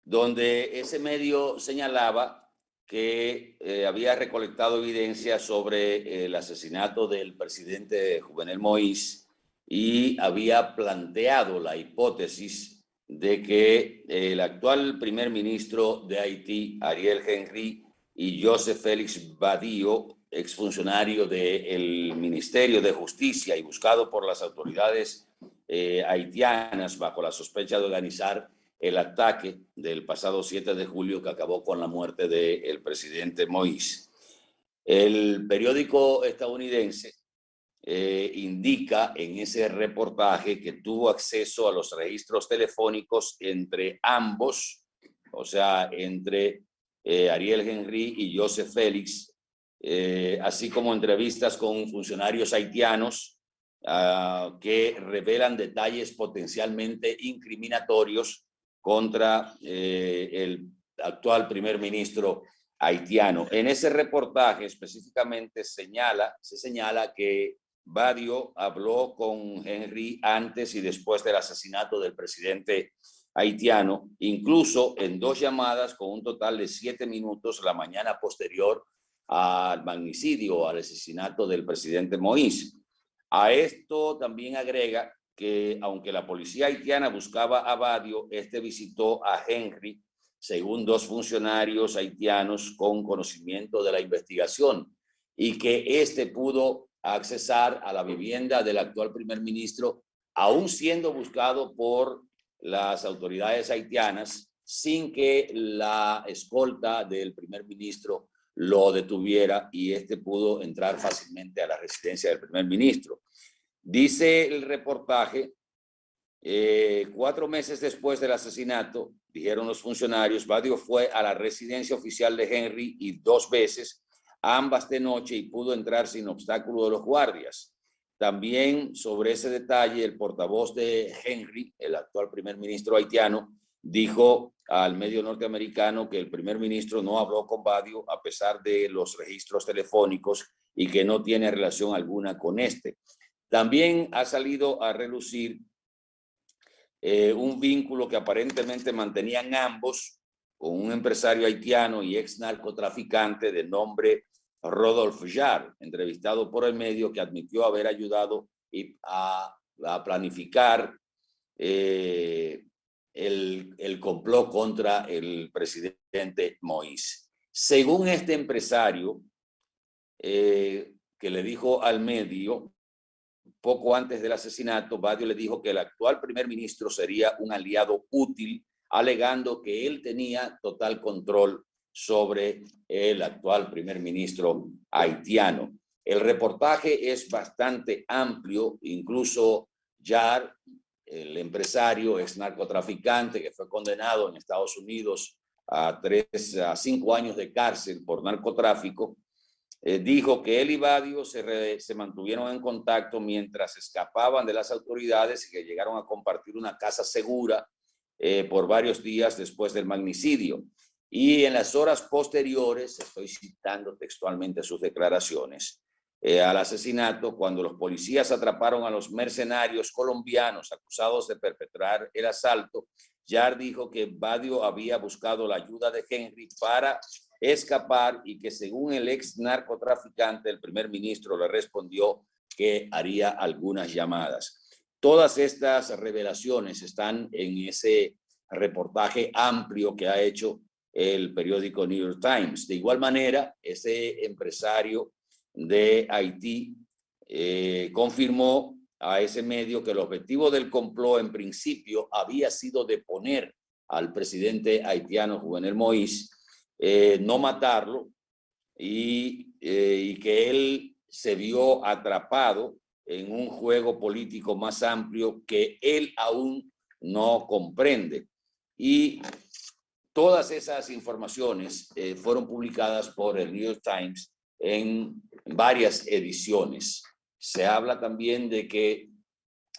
donde ese medio señalaba que había recolectado evidencia sobre el asesinato del presidente Jovenel Moïse y había planteado la hipótesis de que el actual primer ministro de Haití, Ariel Henry, y Joseph Félix Badillo, exfuncionario del Ministerio de Justicia y buscado por las autoridades haitianas bajo la sospecha de organizar el ataque del pasado 7 de julio que acabó con la muerte del presidente Moïse. El periódico estadounidense indica en ese reportaje que tuvo acceso a los registros telefónicos entre ambos, o sea, entre Ariel Henry y Joseph Félix, así como entrevistas con funcionarios haitianos que revelan detalles potencialmente incriminatorios contra el actual primer ministro haitiano. En ese reportaje específicamente se señala que Badillo habló con Henry antes y después del asesinato del presidente haitiano, incluso en 2 llamadas con un total de 7 minutos la mañana posterior al magnicidio o al asesinato del presidente Moïse. A esto también agrega que aunque la policía haitiana buscaba a Badillo, este visitó a Henry, según 2 funcionarios haitianos con conocimiento de la investigación, y que este pudo accesar a la vivienda del actual primer ministro, aún siendo buscado por las autoridades haitianas, sin que la escolta del primer ministro lo detuviera, y este pudo entrar fácilmente a la residencia del primer ministro. Dice el reportaje, 4 meses después del asesinato, dijeron los funcionarios, Badillo fue a la residencia oficial de Henry y 2 veces, ambas de noche, y pudo entrar sin obstáculo de los guardias. También sobre ese detalle, el portavoz de Henry, el actual primer ministro haitiano, dijo al medio norteamericano que el primer ministro no habló con Badillo a pesar de los registros telefónicos y que no tiene relación alguna con este. También ha salido a relucir un vínculo que aparentemente mantenían ambos con un empresario haitiano y ex narcotraficante de nombre Rodolphe Jarre, entrevistado por el medio, que admitió haber ayudado a planificar el complot contra el presidente Moïse. Según este empresario, que le dijo al medio, poco antes del asesinato, Badillo le dijo que el actual primer ministro sería un aliado útil, alegando que él tenía total control sobre el actual primer ministro haitiano. El reportaje es bastante amplio, incluso Jarre, el empresario, ex narcotraficante que fue condenado en Estados Unidos a 5 años de cárcel por narcotráfico, dijo que él y Badillo se mantuvieron en contacto mientras escapaban de las autoridades y que llegaron a compartir una casa segura por varios días después del magnicidio. Y en las horas posteriores, estoy citando textualmente sus declaraciones, al asesinato, cuando los policías atraparon a los mercenarios colombianos acusados de perpetrar el asalto, Jarre dijo que Badillo había buscado la ayuda de Henry para escapar y que según el ex narcotraficante, el primer ministro le respondió que haría algunas llamadas. Todas estas revelaciones están en ese reportaje amplio que ha hecho el periódico New York Times. De igual manera, ese empresario de Haití confirmó a ese medio que el objetivo del complot en principio había sido deponer al presidente haitiano Jovenel Moïse, no matarlo, y que él se vio atrapado en un juego político más amplio que él aún no comprende. Y todas esas informaciones fueron publicadas por el New York Times en varias ediciones. Se habla también de que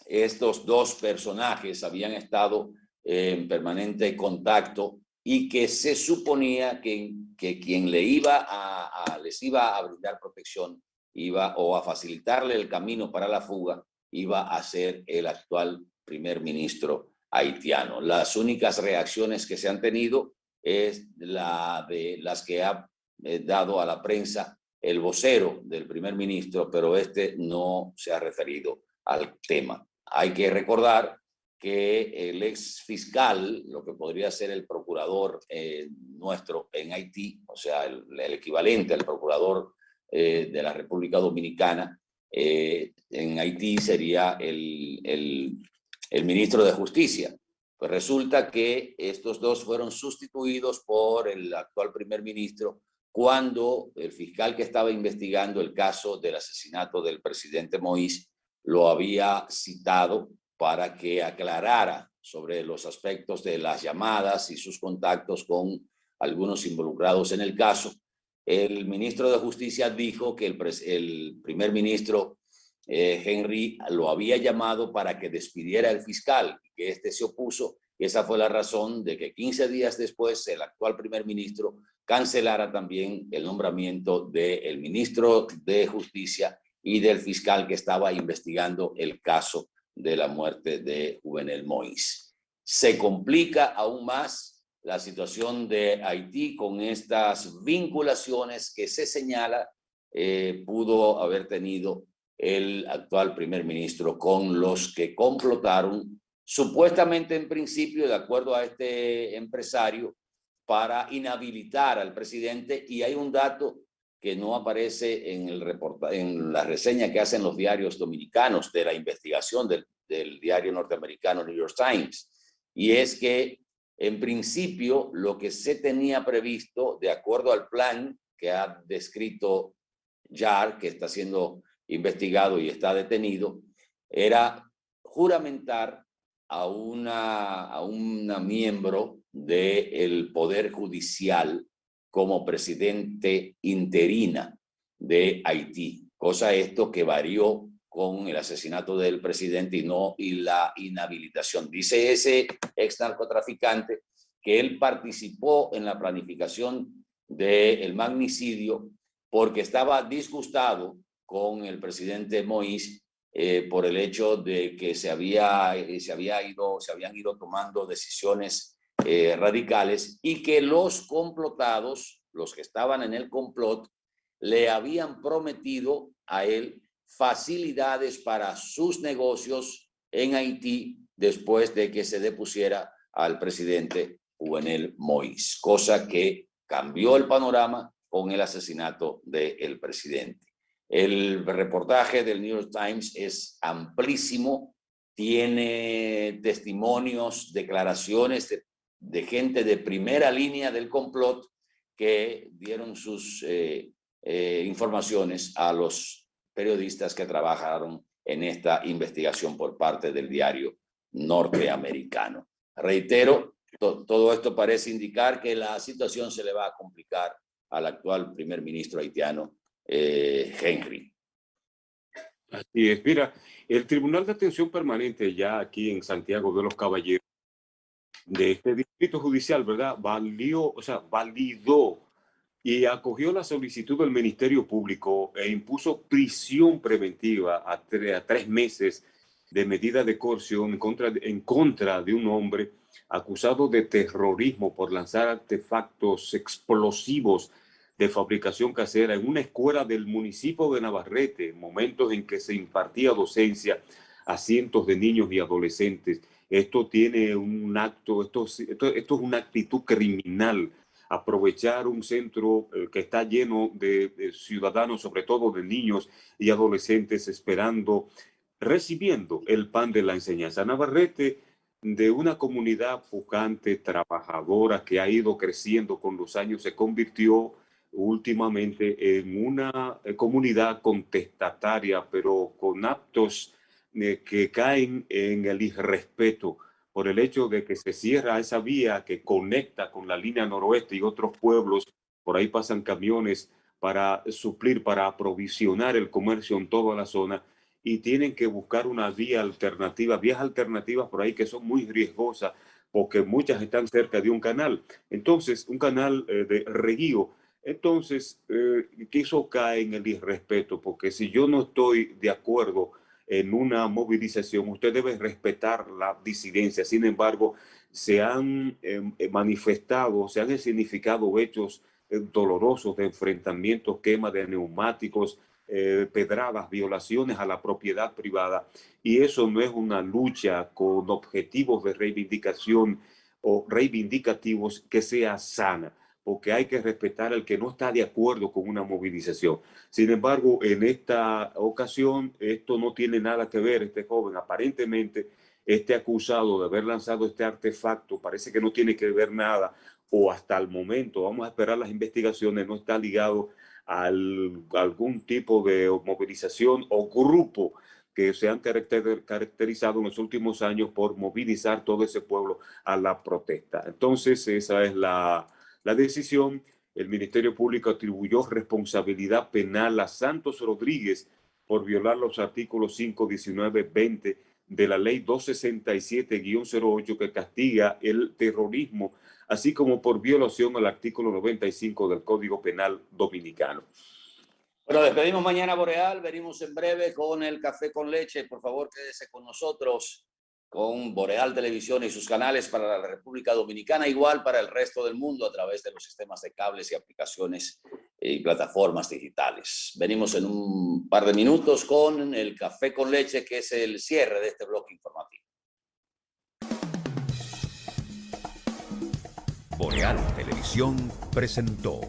estos dos personajes habían estado en permanente contacto y que se suponía que quien les iba a brindar protección o a facilitarle el camino para la fuga iba a ser el actual primer ministro haitiano. Las únicas reacciones que se han tenido es de las que ha dado a la prensa el vocero del primer ministro, pero este no se ha referido al tema. Hay que recordar que el ex fiscal, lo que podría ser el procurador nuestro en Haití, o sea, el equivalente al procurador de la República Dominicana, en Haití sería el ministro de Justicia. Pues resulta que estos dos fueron sustituidos por el actual primer ministro cuando el fiscal que estaba investigando el caso del asesinato del presidente Moïse lo había citado para que aclarara sobre los aspectos de las llamadas y sus contactos con algunos involucrados en el caso. El ministro de Justicia dijo que el primer ministro Henry lo había llamado para que despidiera al fiscal y que este se opuso. Y esa fue la razón de que 15 días después el actual primer ministro cancelara también el nombramiento del ministro de Justicia y del fiscal que estaba investigando el caso de la muerte de Juvenel Moïse. Se complica aún más la situación de Haití con estas vinculaciones que se señala pudo haber tenido el actual primer ministro con los que complotaron, supuestamente en principio, de acuerdo a este empresario, para inhabilitar al presidente. Y hay un dato que no aparece en la reseña que hacen los diarios dominicanos de la investigación del diario norteamericano New York Times, y es que en principio lo que se tenía previsto, de acuerdo al plan que ha descrito Yar, que está siendo investigado y está detenido, era juramentar a una miembro del Poder Judicial como presidente interina de Haití, cosa esto que varió con el asesinato del presidente y la inhabilitación. Dice ese ex narcotraficante que él participó en la planificación del magnicidio porque estaba disgustado con el presidente Moïse por el hecho de que se habían ido tomando decisiones radicales y que los complotados, los que estaban en el complot, le habían prometido a él facilidades para sus negocios en Haití después de que se depusiera al presidente Juvenel Moïse, cosa que cambió el panorama con el asesinato del presidente. El reportaje del New York Times es amplísimo, tiene testimonios, declaraciones de gente de primera línea del complot que dieron sus informaciones a los periodistas que trabajaron en esta investigación por parte del diario norteamericano. Reitero, todo esto parece indicar que la situación se le va a complicar al actual primer ministro haitiano, Henry. Así es. Mira, el Tribunal de Atención Permanente ya aquí en Santiago de los Caballeros de este distrito judicial, ¿verdad? Validó y acogió la solicitud del Ministerio Público e impuso prisión preventiva a 3 meses de medida de coerción en contra de un hombre acusado de terrorismo por lanzar artefactos explosivos de fabricación casera en una escuela del municipio de Navarrete, en momentos en que se impartía docencia a cientos de niños y adolescentes. Esto tiene esto es una actitud criminal, aprovechar un centro que está lleno de ciudadanos, sobre todo de niños y adolescentes, recibiendo el pan de la enseñanza. Navarrete, de una comunidad pujante, trabajadora, que ha ido creciendo con los años, se convirtió últimamente en una comunidad contestataria, pero con actos que caen en el irrespeto por el hecho de que se cierra esa vía que conecta con la línea noroeste y otros pueblos. Por ahí pasan camiones para suplir, para aprovisionar el comercio en toda la zona, y tienen que buscar una vía alternativa, vías alternativas por ahí que son muy riesgosas porque muchas están cerca de un canal. Entonces, un canal de reguío. Entonces, que eso cae en el irrespeto, porque si yo no estoy de acuerdo en una movilización, usted debe respetar la disidencia. Sin embargo, se han manifestado, se han escenificado hechos dolorosos de enfrentamientos, quema de neumáticos, pedradas, violaciones a la propiedad privada, y eso no es una lucha con objetivos de reivindicación o reivindicativos que sea sana, porque hay que respetar al que no está de acuerdo con una movilización. Sin embargo, en esta ocasión, esto no tiene nada que ver. Este joven, aparentemente, este acusado de haber lanzado este artefacto, parece que no tiene que ver nada, o hasta el momento, vamos a esperar las investigaciones, no está ligado a algún tipo de movilización o grupo que se han caracterizado en los últimos años por movilizar todo ese pueblo a la protesta. Entonces, esa es la decisión. El Ministerio Público atribuyó responsabilidad penal a Santos Rodríguez por violar los artículos 5, 19, 20 de la Ley 267-08 que castiga el terrorismo, así como por violación al artículo 95 del Código Penal Dominicano. Bueno, despedimos mañana Boreal, venimos en breve con el Café con Leche. Por favor, quédese con nosotros, con Boreal Televisión y sus canales para la República Dominicana, igual para el resto del mundo a través de los sistemas de cables y aplicaciones y plataformas digitales. Venimos en un par de minutos con el Café con Leche, que es el cierre de este bloque informativo. Boreal Televisión presentó.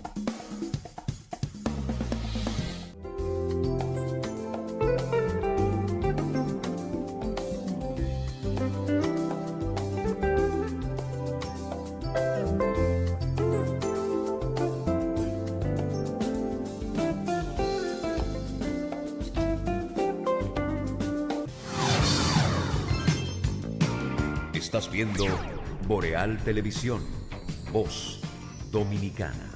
Estás viendo Boreal Televisión, voz dominicana.